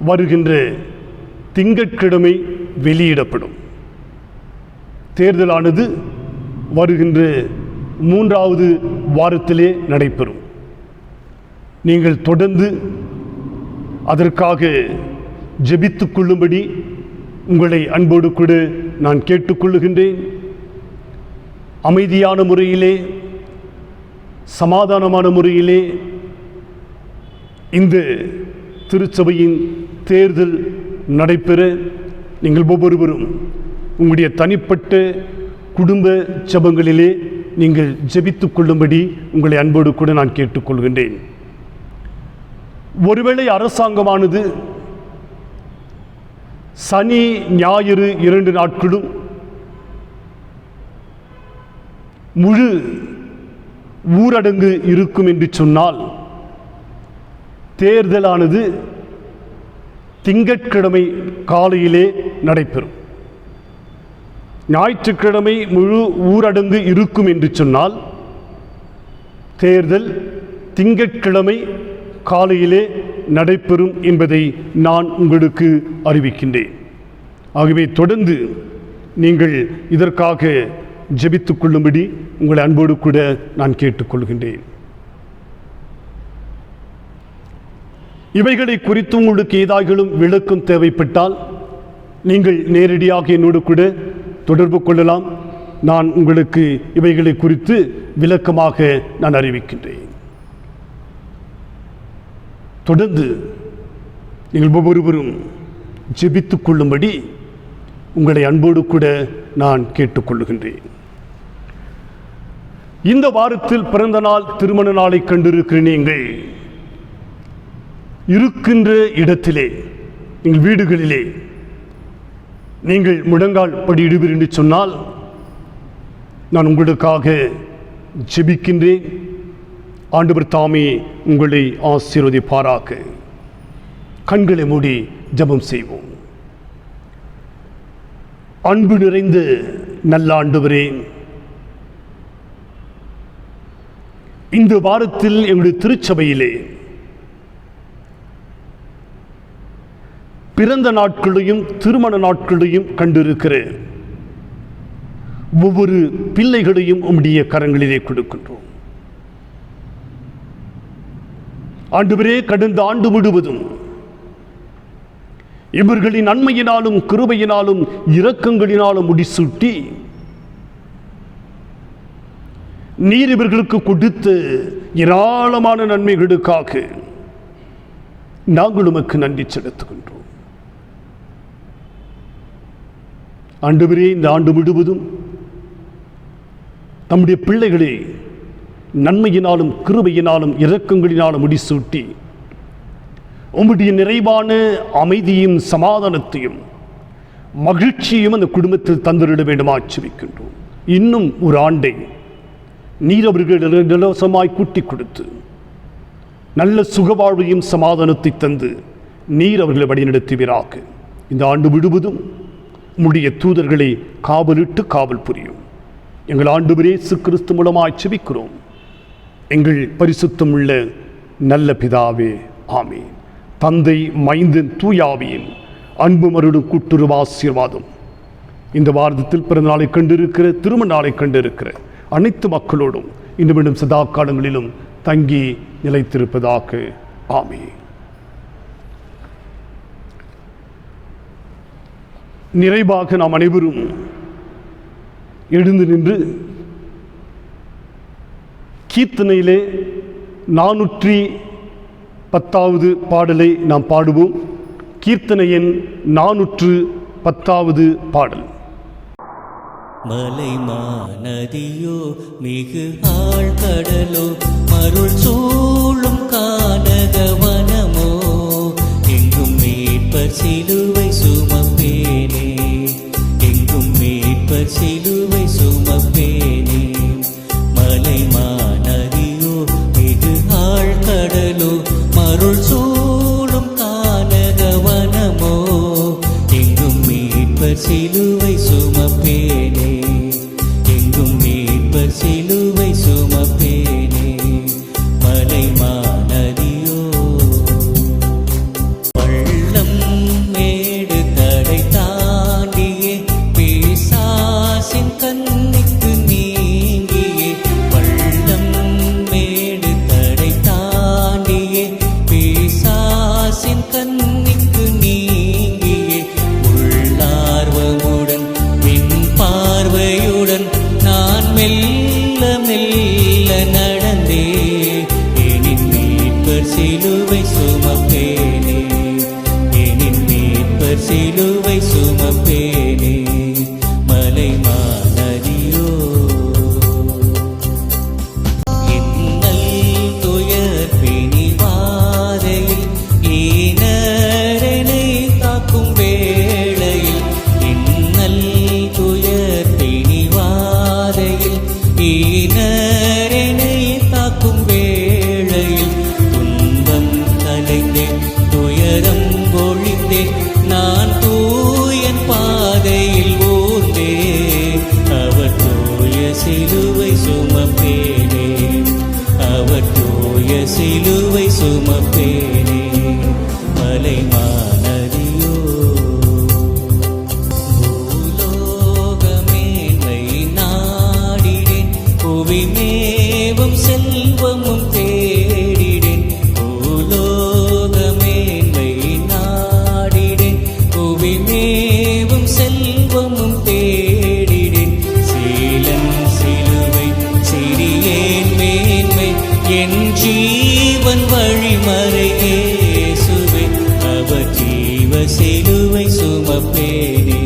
[SPEAKER 1] வருகின்ற திங்கட்கிழமை வெளியிடப்படும். தேர்தலானது வருகின்ற 3வது வாரத்திலே நடைபெறும். நீங்கள் தொடர்ந்து அதற்காக ஜெபித்துக் கொள்ளும்படி உங்களை அன்போடு கூட நான் கேட்டுக்கொள்ளுகின்றேன். அமைதியான முறையிலே, சமாதானமான முறையிலே இந்த திருச்சபையின் தேர்தல் நடைபெற நீங்கள் ஒவ்வொருவரும் உங்களுடைய தனிப்பட்ட குடும்ப ஜெபங்களிலே நீங்கள் ஜெபித்துக் கொள்ளும்படி உங்களை அன்போடு கூட நான் கேட்டுக்கொள்கின்றேன். ஒருவேளை அரசாங்கமானது சனி ஞாயிறு 2 நாட்களும் முழு ஊரடங்கு இருக்கும் என்று சொன்னால் தேர்தலானது திங்கட்கிழமை காலையிலே நடைபெறும். ஞாயிற்றுக்கிழமை முழு ஊரடங்கு இருக்கும் என்று சொன்னால் தேர்தல் திங்கட்கிழமை காலையிலே நடைபெறும் என்பதை நான் உங்களுக்கு அறிவிக்கின்றேன். ஆகவே தொடர்ந்து நீங்கள் இதற்காக ஜெபித்துக் கொள்ளும்படி உங்களை அன்போடு கூட நான் கேட்டுக்கொள்கின்றேன். இவைகளை குறித்து உங்களுக்கு ஏதாகிலும் விளக்கம் தேவைப்பட்டால் நீங்கள் நேரடியாக என்னோடு கூட தொடர்பு கொள்ளலாம். நான் உங்களுக்கு இவைகளை குறித்து விளக்கமாக நான் அறிவிக்கின்றேன். தொடர்ந்து நீங்கள் ஒவ்வொருவரும் ஜெபித்துக் கொள்ளும்படி உங்களை அன்போடு கூட நான் கேட்டுக்கொள்ளுகின்றேன். இந்த வாரத்தில் பிறந்த நாள், திருமண நாளை கண்டிருக்கிற நீங்கள் இருக்கின்ற இடத்திலே, எங்கள் வீடுகளிலே நீங்கள் முழங்கால் படியிடுவீர் என்று சொன்னால் நான் உங்களுக்காக ஜெபிக்கின்றேன். ஆண்டவர் தாமே உங்களை ஆசீர்வதிப்பாராக. கண்களை மூடி ஜெபம் செய்வோம். அன்பு நிறைந்த நல்ல ஆண்டவரே, இந்த வாரத்தில் எங்களுடைய திருச்சபையிலே பிறந்த நாட்களையும் திருமண நாட்களையும் கண்டிருக்கிற ஒவ்வொரு பிள்ளைகளையும் உம்முடைய கரங்களிலே கொடுக்கின்றோம். ஆண்டவரே, கடந்த ஆண்டு முழுவதும் இவர்களின் நன்மையினாலும் கிருபையினாலும் இரக்கங்களினாலும் முடிசூட்டி நீர் இவர்களுக்கு கொடுத்த ஏராளமான நன்மைகளுக்காக நாங்கள் உமக்கு நன்றி செலுத்துகின்றோம். ஆண்டவரே, இந்த ஆண்டு முழுவதும் நம்முடைய பிள்ளைகளை நன்மையினாலும் கிருபையினாலும் இரக்கங்களினாலும் முடிசூட்டி உம்முடைய நிறைவான அமைதியும் சமாதானத்தையும் மகிழ்ச்சியும் அந்த குடும்பத்தில் தந்துவிட வேண்டுமா ஆட்சிவிக்கின்றோம். இன்னும் ஒரு ஆண்டை நீர் அவர்கள் இலவசமாய் கூட்டி கொடுத்து நல்ல சுகவாழ்வையும் சமாதானத்தை தந்து நீர் அவர்களை வழிநடத்துவீராக. இந்த ஆண்டு முழுவதும் உம்முடைய தூதர்களை காவலிட்டு காவல் புரியும். எங்கள் ஆண்டவரே இயேசு கிறிஸ்து மூலமாய் ஜெபிக்கிறோம் எங்கள் பரிசுத்தமுள்ள நல்ல பிதாவே, ஆமென். தந்தை, மைந்தன், தூயாவியின் அன்பு மருடும் கூட்டுறவு ஆசீர்வாதம் இந்த வாரத்தில் பிறந்த நாளை கண்டிருக்கிற, திருமண நாளை கண்டிருக்கிற அனைத்து மக்களோடும் இன்னும் சதா காலங்களிலும் தங்கி நிலைத்திருப்பதாக. ஆமென். நிறைவாக நாம் அனைவரும் எழுந்து நின்று கீர்த்தனையிலே 410வது பாடலை நாம் பாடுவோம். கீர்த்தனை எண் 410வது பாடல்.
[SPEAKER 8] மலைமாநதியோ மிகு ஆழ்கடலோ மருள் சூழும் கானகவனமோ எங்கும் மீட்பர் சிலுவை சுமப்பேனே, எங்கும் மீட்பர் சிலுவை சுமப்பேனே. மலைமாநதியோ மிகு ஆழ்கடலோ மருள் சூழும் கானகவனமோ எங்கும் மீட்பர் சிலுவை சுமப்பேனே, எங்கும் மீட்பர் சிலுவை சுமப்பேனே. மலைமாநதியோ பள்ளம் மேடு தடை தாண்டியே பிசாசின் கண்ணிக்கு நீங்கியே, பள்ளம் மேடு தடை தாண்டியே பிசாசின் கண்ணிக்கு நீங்கியே, உள்ளார்வமுடன் மின் பார்வையுடன் நான் மெல்ல மெல்ல நடந்தே எனின் மீட்பர் சிலுவை சுமப்பேனே, எனின் மீட்பர் சிலுவை சுமப்பேனே. மலைமாநதியோ இன்னல் துயர் பிணிவாதையில் ஈனரனை காக்கும் வேளையில், இன்னல் துயர் பிணிவாதையில் ஈனரனை காக்கும் வேளையில், துன்பம் கலைந்தேன் துயரம் ஒழிந்தேன் நான் தூயன் பாதையில் ஊர்ந்தே, அவர் தூய சிலுவை சுமப்பேனே, அவர் தூய சிலுவை சுமப்பேனே. மலைமாநதியோ பூலோகமேன்மை நாடினேன், புவிமேவும் செல்வமும் தேடினேன், பூலோகமேன்மை நாடினேன், புவிமேவும் செல்வமும் தேடினேன். சீலன் சிலுவை சிறியேன் மேன்மை என் ஜீவன் வழிமறை இயேசுவே, அவர் ஜீவ சிலுவை சுமப்பேனே,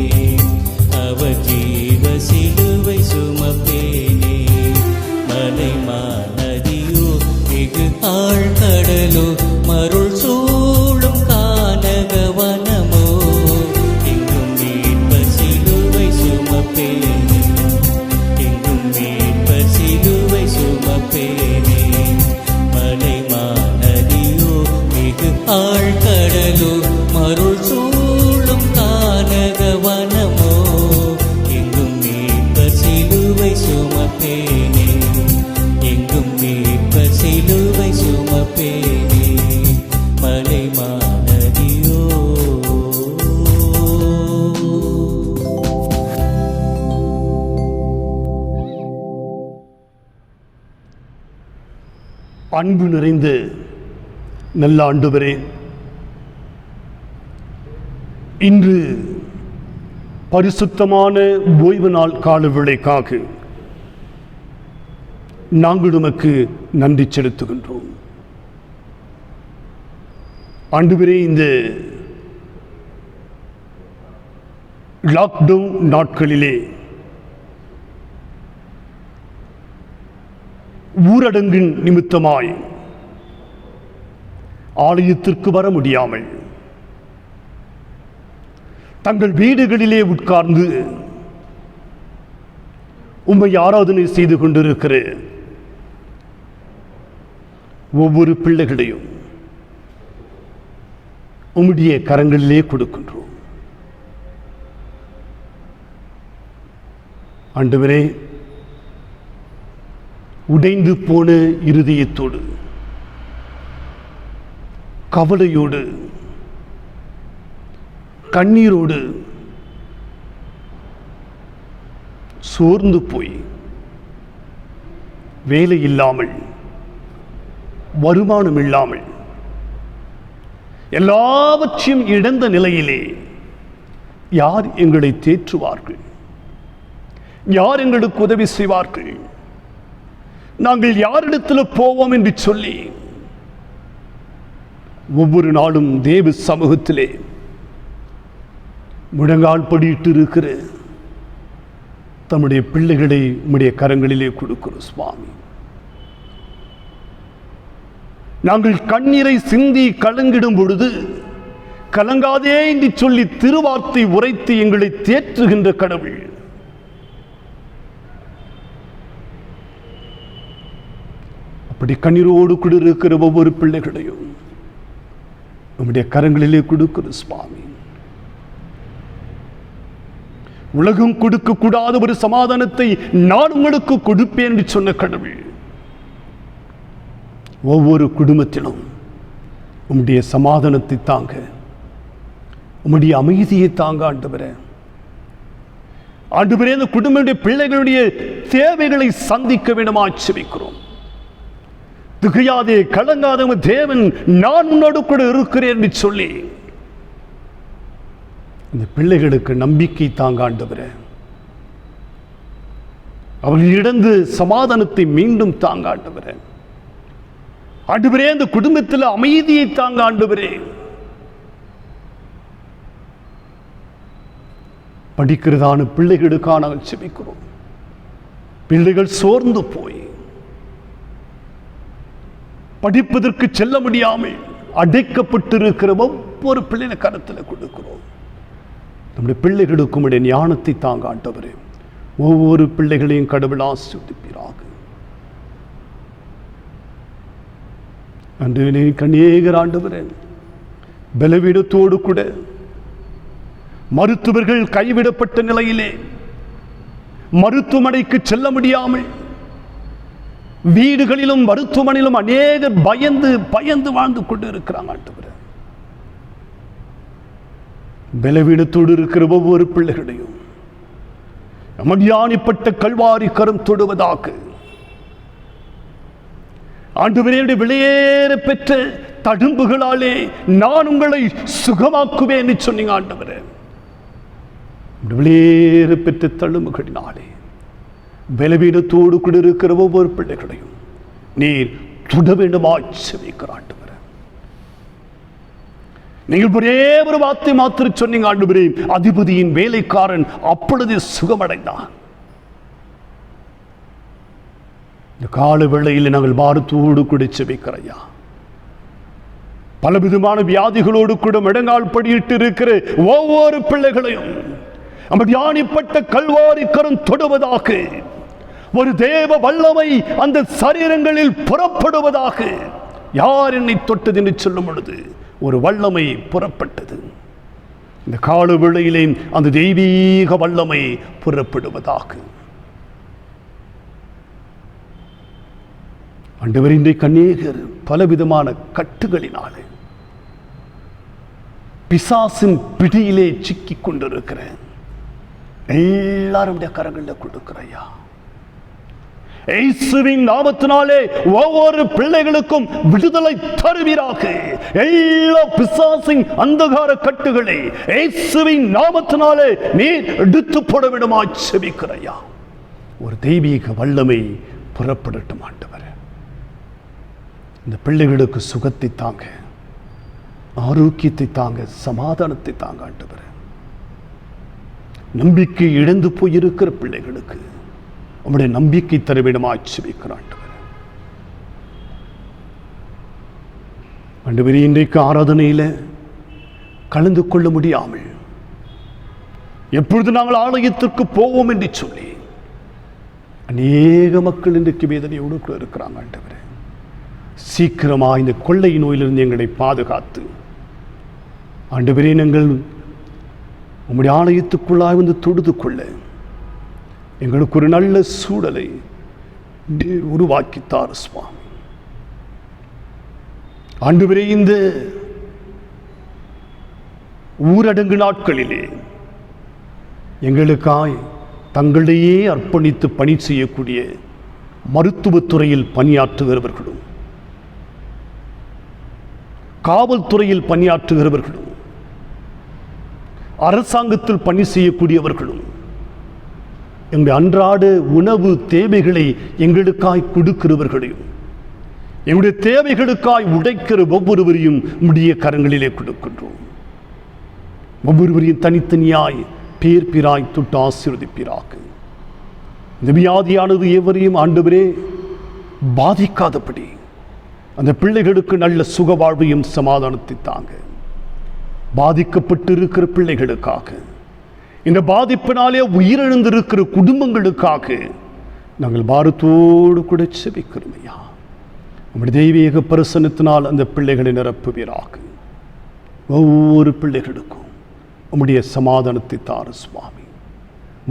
[SPEAKER 8] அவர் ஜீவ சிலுவை சுமப்பேனே. மலைமாநதியோ மிகு ஆழ்கடலோ மருள் சூழும் கானகவனமோ எங்கும் மீட்பர் சிலுவை சுமப்பேனே, எங்கும் மீட்பர் சிலுவை சுமப்பேனே. மலைமாநதியோ மிகு ஆழ்கடலோ மருள் சூழும் கானகவனமோ எங்கும் மீட்பர் சிலுவை சுமப்பேனே, எங்கும் மீட்பர் சிலுவை சுமப்பேனே. மலைமாநதியோ
[SPEAKER 1] அன்பு நிறைந்த நல்ல ஆண்டவரே, இன்று பரிசுத்தமான ஓய்வு நாள் கால வேளைக்காக நாங்கள் உமக்கு நன்றி செலுத்துகின்றோம். ஆண்டவரே, இந்த லாக்டவுன் நாட்களிலே ஊரடங்கின் நிமித்தமாய் ஆலயத்திற்கு வர முடியாமல் தங்கள் வீடுகளிலே உட்கார்ந்து உம்மை ஆராதனை செய்து கொண்டிருக்கிற ஒவ்வொரு பிள்ளைகளையும் உம்முடைய கரங்களிலே கொடுக்கின்றோம். ஆண்டவரே, உடைந்து போன இருதயத்தோடு, கவலையோடு, கண்ணீரோடு, சோர்ந்து போய் வேலை இல்லாமல் வருமானம் இல்லாமல் எல்லாவற்றையும் இழந்த நிலையிலே யார் எங்களை தேற்றுவார்கள்? யார் எங்களுக்கு உதவி செய்வார்கள்? நாங்கள் யாரிடத்தில் போவோம் என்று சொல்லி ஒவ்வொரு நாளும் தேவ சமூகத்திலே முழங்கால் படியிட்டு இருக்கிற தம்முடைய பிள்ளைகளை உம்முடைய கரங்களிலே கொடுக்கிறோம் சுவாமி. நாங்கள் கண்ணீரை சிந்தி கலங்கிடும் பொழுது கலங்காதே என்று சொல்லி திருவார்த்தை உரைத்து எங்களை தேற்றுகின்ற கடவுள். அப்படி கண்ணீரோடு கூட இருக்கிற ஒவ்வொரு பிள்ளைகளையும் நம்முடைய கரங்களிலே கொடுக்கிற சுவாமி. உலகம் கொடுக்க கூடாத ஒரு சமாதானத்தை நான் உங்களுக்கு கொடுப்பேன் என்று சொன்ன கடவுள் ஒவ்வொரு குடும்பத்திலும் உம்முடைய சமாதானத்தை தாங்க, உம்முடைய அமைதியை தாங்க ஆண்டவரே. ஆண்டவரே, இந்த குடும்பத்துடைய பிள்ளைகளுடைய தேவைகளை சந்திக்க வேண்டுமா செபிக்கிறோம். திகையாதே, கலங்காத தேவன் நான் உன்னோடு கூட இருக்கிறேன் என்று சொல்லி இந்த பிள்ளைகளுக்கு நம்பிக்கை தாங்க ஆண்டவரே. அவர்கள் இழந்து சமாதானத்தை மீண்டும் தாங்க ஆண்டவரே. ஆண்டவரே, இந்த குடும்பத்தில் அமைதியை தாங்க ஆண்டவரே. படிக்கிறதான பிள்ளைகளுக்காக நாங்கள் செபிக்கிறோம். பிள்ளைகள் சோர்ந்து போய் படிப்பதற்கு செல்ல முடியாமல் அடைக்கப்பட்டிருக்கிற ஒவ்வொரு பிள்ளைகளை கரத்தில் கொடுக்கிறோம். நம்முடைய பிள்ளைகளுக்கும் உடைய ஞானத்தை தாங்க ஆண்டவரே. ஒவ்வொரு பிள்ளைகளையும் கடவுள் ஆசீர்வதிப்பீராக. அன்று கண்ணேகர் ஆண்டவரே, பலவீனத்தோடு கூட மருத்துவர்கள் கைவிடப்பட்ட நிலையிலே மருத்துவமனைக்கு செல்ல முடியாமல் வீடுகளிலும் மருத்துவமனையிலும் அநேகர் பயந்து பயந்து வாழ்ந்து கொண்டு இருக்கிறாங்க ஆண்டவரே. பலவீனத்தோடு இருக்கிற ஒவ்வொரு பிள்ளைகளையும் அமதியானிப்பட்ட கல்வாரி கரம் தொடுவதாக ஆண்டவரே, வெளியேற பெற்ற தடும்புகளாலே நான் உங்களை சுகமாக்குவேன் என்று சொன்னீங்க ஆண்டவரே. வெளியேற பெற்ற தழும்புகளினாலே பலவீனத்தோடு கூட இருக்கிற ஒவ்வொரு பிள்ளைகளையும் நீர் தொட வேண்டுமா செபிக்கிற ஆண்டவரே. நீங்கள் ஒரே ஒரு வார்த்தை மாத்திரம் சொன்னீங்க ஆண்டவரே, அதிபதியின் வேலைக்காரன் அப்பொழுது சுகமடைந்தான். இந்த கால வேளையில் நாங்கள் பாரத்தோடு கூட செபிக்கிறையா. பலவிதமான வியாதிகளோடு கூட முழங்கால் படியிட்டு இருக்கிற ஒவ்வொரு பிள்ளைகளையும் தியானிப்பட்ட கல்வாரி கரம் தொடுவதாக, ஒரு தேவ வல்லமை அந்த சரீரங்களில் புறப்படுவதாக. யார் என்னை தொட்டது என்று சொல்லும் பொழுது ஒரு வல்லமை புறப்பட்டது. இந்த கால வேளையிலே அந்த தெய்வீக வல்லமை புறப்படுவதாக. ஆண்டவர், இன்றைக்கு அநேகர் பலவிதமான கட்டுகளினாலே பிசாசின் பிடியிலே சிக்கிக் கொண்டிருக்கிறேன். எல்லாருடைய கரங்களில் கொடுக்கிறையா. இயேசுவின் நாமத்தினாலே ஒவ்வொரு பிள்ளைகளுக்கும் விடுதலை தருவீராக. எல்லா பிசாசின் அந்தகார கட்டுகளை இயேசுவின் நாமத்தினாலே நீர் எடுத்து போட விடுமா செபிக்கிறையா. ஒரு தெய்வீக வல்லமை புறப்படட்டும் ஆண்டவரே. இந்த பிள்ளைகளுக்கு சுகத்தை தாங்க, ஆரோக்கியத்தை தாங்க, சமாதானத்தை தாங்க ஆண்டவரே. நம்பிக்கை இழந்து போயிருக்கிற பிள்ளைகளுக்கு உம்முடைய நம்பிக்கை தர வேண்டுமா செபிக்கிற ஆண்டவரே. ஆண்டவரே, இன்றைக்கு ஆராதனையில் கலந்து கொள்ள முடியாமல் எப்பொழுது நாங்கள் ஆலயத்திற்கு போவோம் என்று சொல்லி அநேக மக்கள் இன்றைக்கு வேதனையோடு கூட இருக்கிறாங்க ஆண்டவரே. சீக்கிரமாக இந்த கொள்ளை நோயிலிருந்து எங்களை பாதுகாத்து ஆண்டவரே, நாங்கள் உம்முடைய ஆலயத்துக்குள்ளாய் வந்து தொழுது கொள்ள எங்களுக்கு ஒரு நல்ல சூழலை உருவாக்கித்தார் சுவாமி. ஆண்டவரே, இந்த ஊரடங்கு நாட்களிலே எங்களுக்காய் தங்களையே அர்ப்பணித்து பணி செய்யக்கூடிய மருத்துவத்துறையில் பணியாற்றுகிறவர்களும் காவல்துறையில் பணியாற்றுகிறவர்களும் அரசாங்கத்தில் பணி செய்யக்கூடியவர்களும் எங்களுடைய அன்றாட உணவு தேவைகளை எங்களுக்காய் கொடுக்கிறவர்களையும் எங்களுடைய தேவைகளுக்காய் உடைக்கிற ஒவ்வொருவரையும் உம்முடைய கரங்களிலே கொடுக்கின்றோம். ஒவ்வொருவரையும் தனித்தனியாய் பேர் பிராய் தொட்டு ஆசீர்வதிப்பீராக. இந்த வியாதியானது எவரையும் ஆண்டவரே பாதிக்காதபடி அந்த பிள்ளைகளுக்கு நல்ல சுக வாழ்வையும் சமாதானத்தை தாங்க. பாதிக்கப்பட்டு இருக்கிற பிள்ளைகளுக்காக, இந்த பாதிப்பினாலே உயிரிழந்திருக்கிற குடும்பங்களுக்காக நாங்கள் பாரத்தோடு கூட செபிக்கிறோம் ஐயா. நம்முடைய தெய்வீக பிரசன்னத்தினால் அந்த பிள்ளைகளை நிரப்புவீராக. ஒவ்வொரு பிள்ளைகளுக்கும் உம்முடைய சமாதானத்தை தாரு சுவாமி.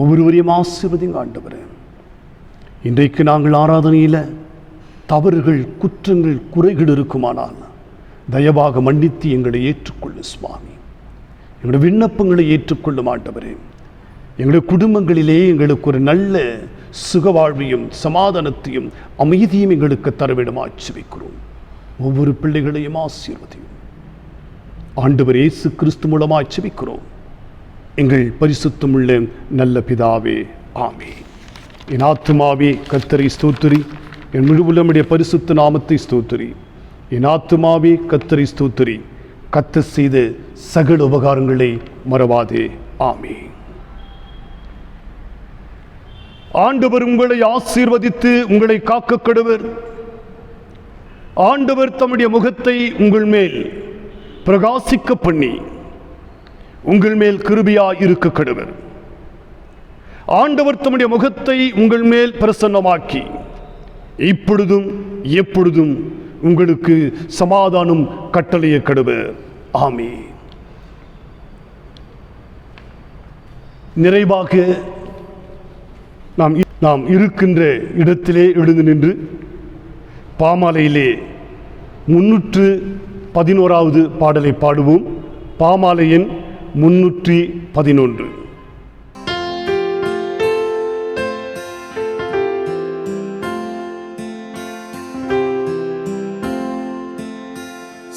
[SPEAKER 1] ஒவ்வொருவரையும் ஆசீர்வதிங்க ஆண்டவரே. இன்றைக்கு நாங்கள் ஆராதனையில் தவறுகள், குற்றங்கள், குறைகள் இருக்குமானால் தயவாக மன்னித்து எங்களை ஏற்றுக்கொள்ளும் சுவாமி. எங்களுடைய விண்ணப்பங்களை ஏற்றுக்கொள்ளும் ஆண்டவரே. எங்களுடைய குடும்பங்களிலே எங்களுக்கு ஒரு நல்ல சுகவாழ்வையும் சமாதானத்தையும் அமைதியும் எங்களுக்கு தரவிடம் ஆட்சிவிக்கிறோம். ஒவ்வொரு பிள்ளைகளையும் ஆசீர்வதியும் ஆண்டவர் இயேசு கிறிஸ்து மூலமாக ஆட்சிவிக்கிறோம் எங்கள் பரிசுத்தமுள்ள நல்ல பிதாவே, ஆமென். என் ஆத்துமாவே கர்த்தரை ஸ்தோத்திரி, என் முழு உள்ளமுடைய பரிசுத்த நாமத்தை ஸ்தோத்திரி. என் ஆத்துமாவே கர்த்தரை ஸ்தோத்திரி, கர்த்தர் செய்த சகல உபகாரங்களை மறவாதே, ஆமென். ஆண்டவர் உங்களை ஆசீர்வதித்து உங்களை காக்க கடவர். ஆண்டவர் தம்முடைய முகத்தை உங்கள் மேல் பிரகாசிக்க பண்ணி உங்கள் மேல் கிருபையாய் இருக்க கடவர். ஆண்டவர் தம்முடைய முகத்தை உங்கள் மேல் பிரசன்னமாக்கி இப்பொழுதும் எப்பொழுதும் உங்களுக்கு சமாதானம் கட்டளைய கடவர், ஆமென். நிறைவாக நாம் இருக்கின்ற இடத்திலே எழுந்து நின்று பாமாலையிலே 311வது பாடலை பாடுவோம். பாமாலை எண் 311.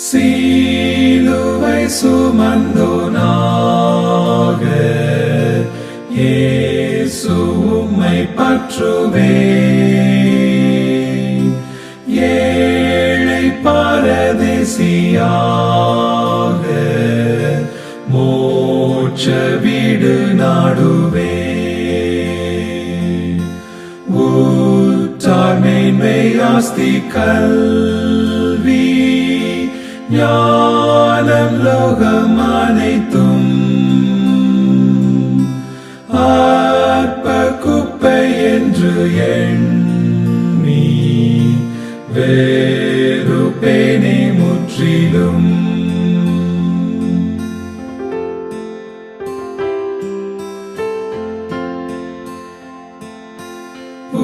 [SPEAKER 2] சிலுவை சுமந்தோனாக இயேசு உம்மை பற்றுவேன். ஏழை பரதேசியாக மோட்ச வீடு நாடுவேன். ஊற்றார் மேன்மை ஆஸ்தி கல்வி ஞானம் லோகம் அனைத்தும் அற்ப குப்பை என்று எண்ணி வெறுப்பேனே முற்றிலும்.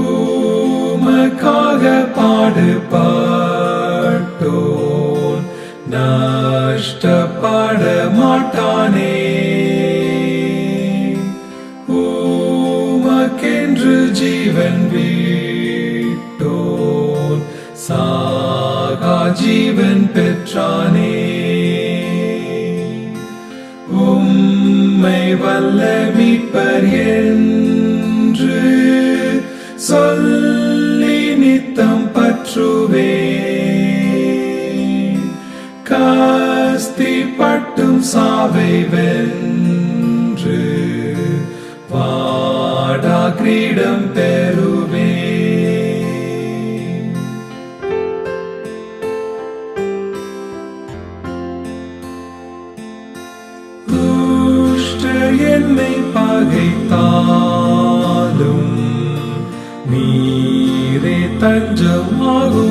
[SPEAKER 2] உமக்காக பாடுபட்டோன் நஷ்டப்பட மாட்டானே. உமக்கென்று ஜீவன் விட்டோன் சாகா ஜீவன் பெற்றானே. உம்மை வல்ல மீட்பர் என்று சொல்லி நித்தம் பற்றுவேன். கஸ்தி பட்டும் சாவை வென்று வாடா கிரீடம் பெறுவேன். துஷ்டர் என்னை பகைத்தாலும் நீரே தஞ்சமாகுவீர்.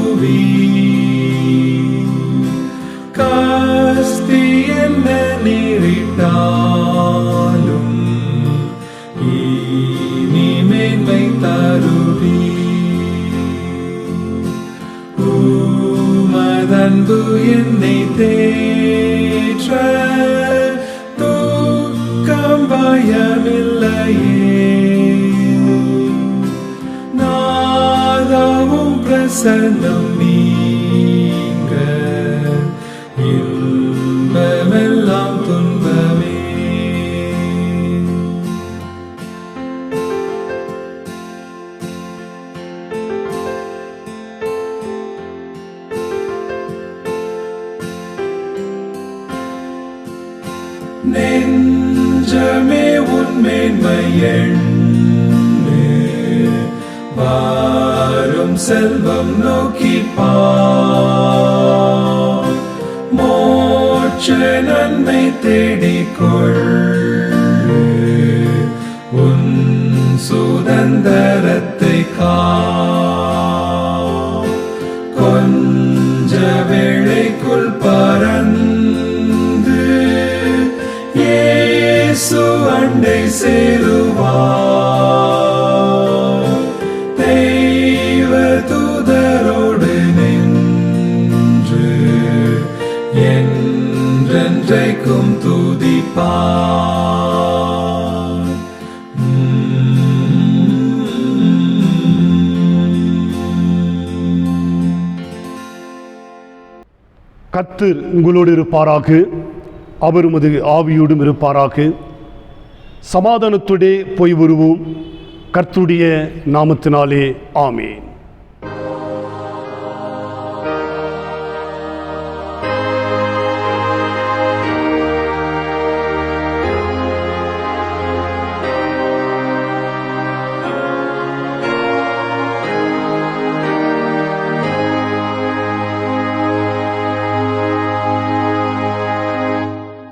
[SPEAKER 2] கஸ்தி என்ன நேரிட்டாலும் இனி மேன்மை தருவீர். உமதன்பு என்னை தேற்ற துக்கம் பயமில்லையே. நாதாவும் பிரசன்னம் நீங்க எண்ணு வாரும் செல்வம் நோக்கி பார் மோட்ச நன்மை தேடிக்கொள் உன் சுதந்திரத்தை கா கொஞ்ச வேளைக்குள் பறந்து இயேசு அண்டை சேருவார் தெய்வ தூதரோடு நின்று என்றென்றைக்கும் துதிப்பார்.
[SPEAKER 1] கர்த்தர் உங்களோடு இருப்பாராக, அவர் உமது ஆவியோடும் இருப்பாராக. சமாதானத்தோடே போய் வருவோம். கர்த்தருடைய நாமத்தினாலே ஆமென்.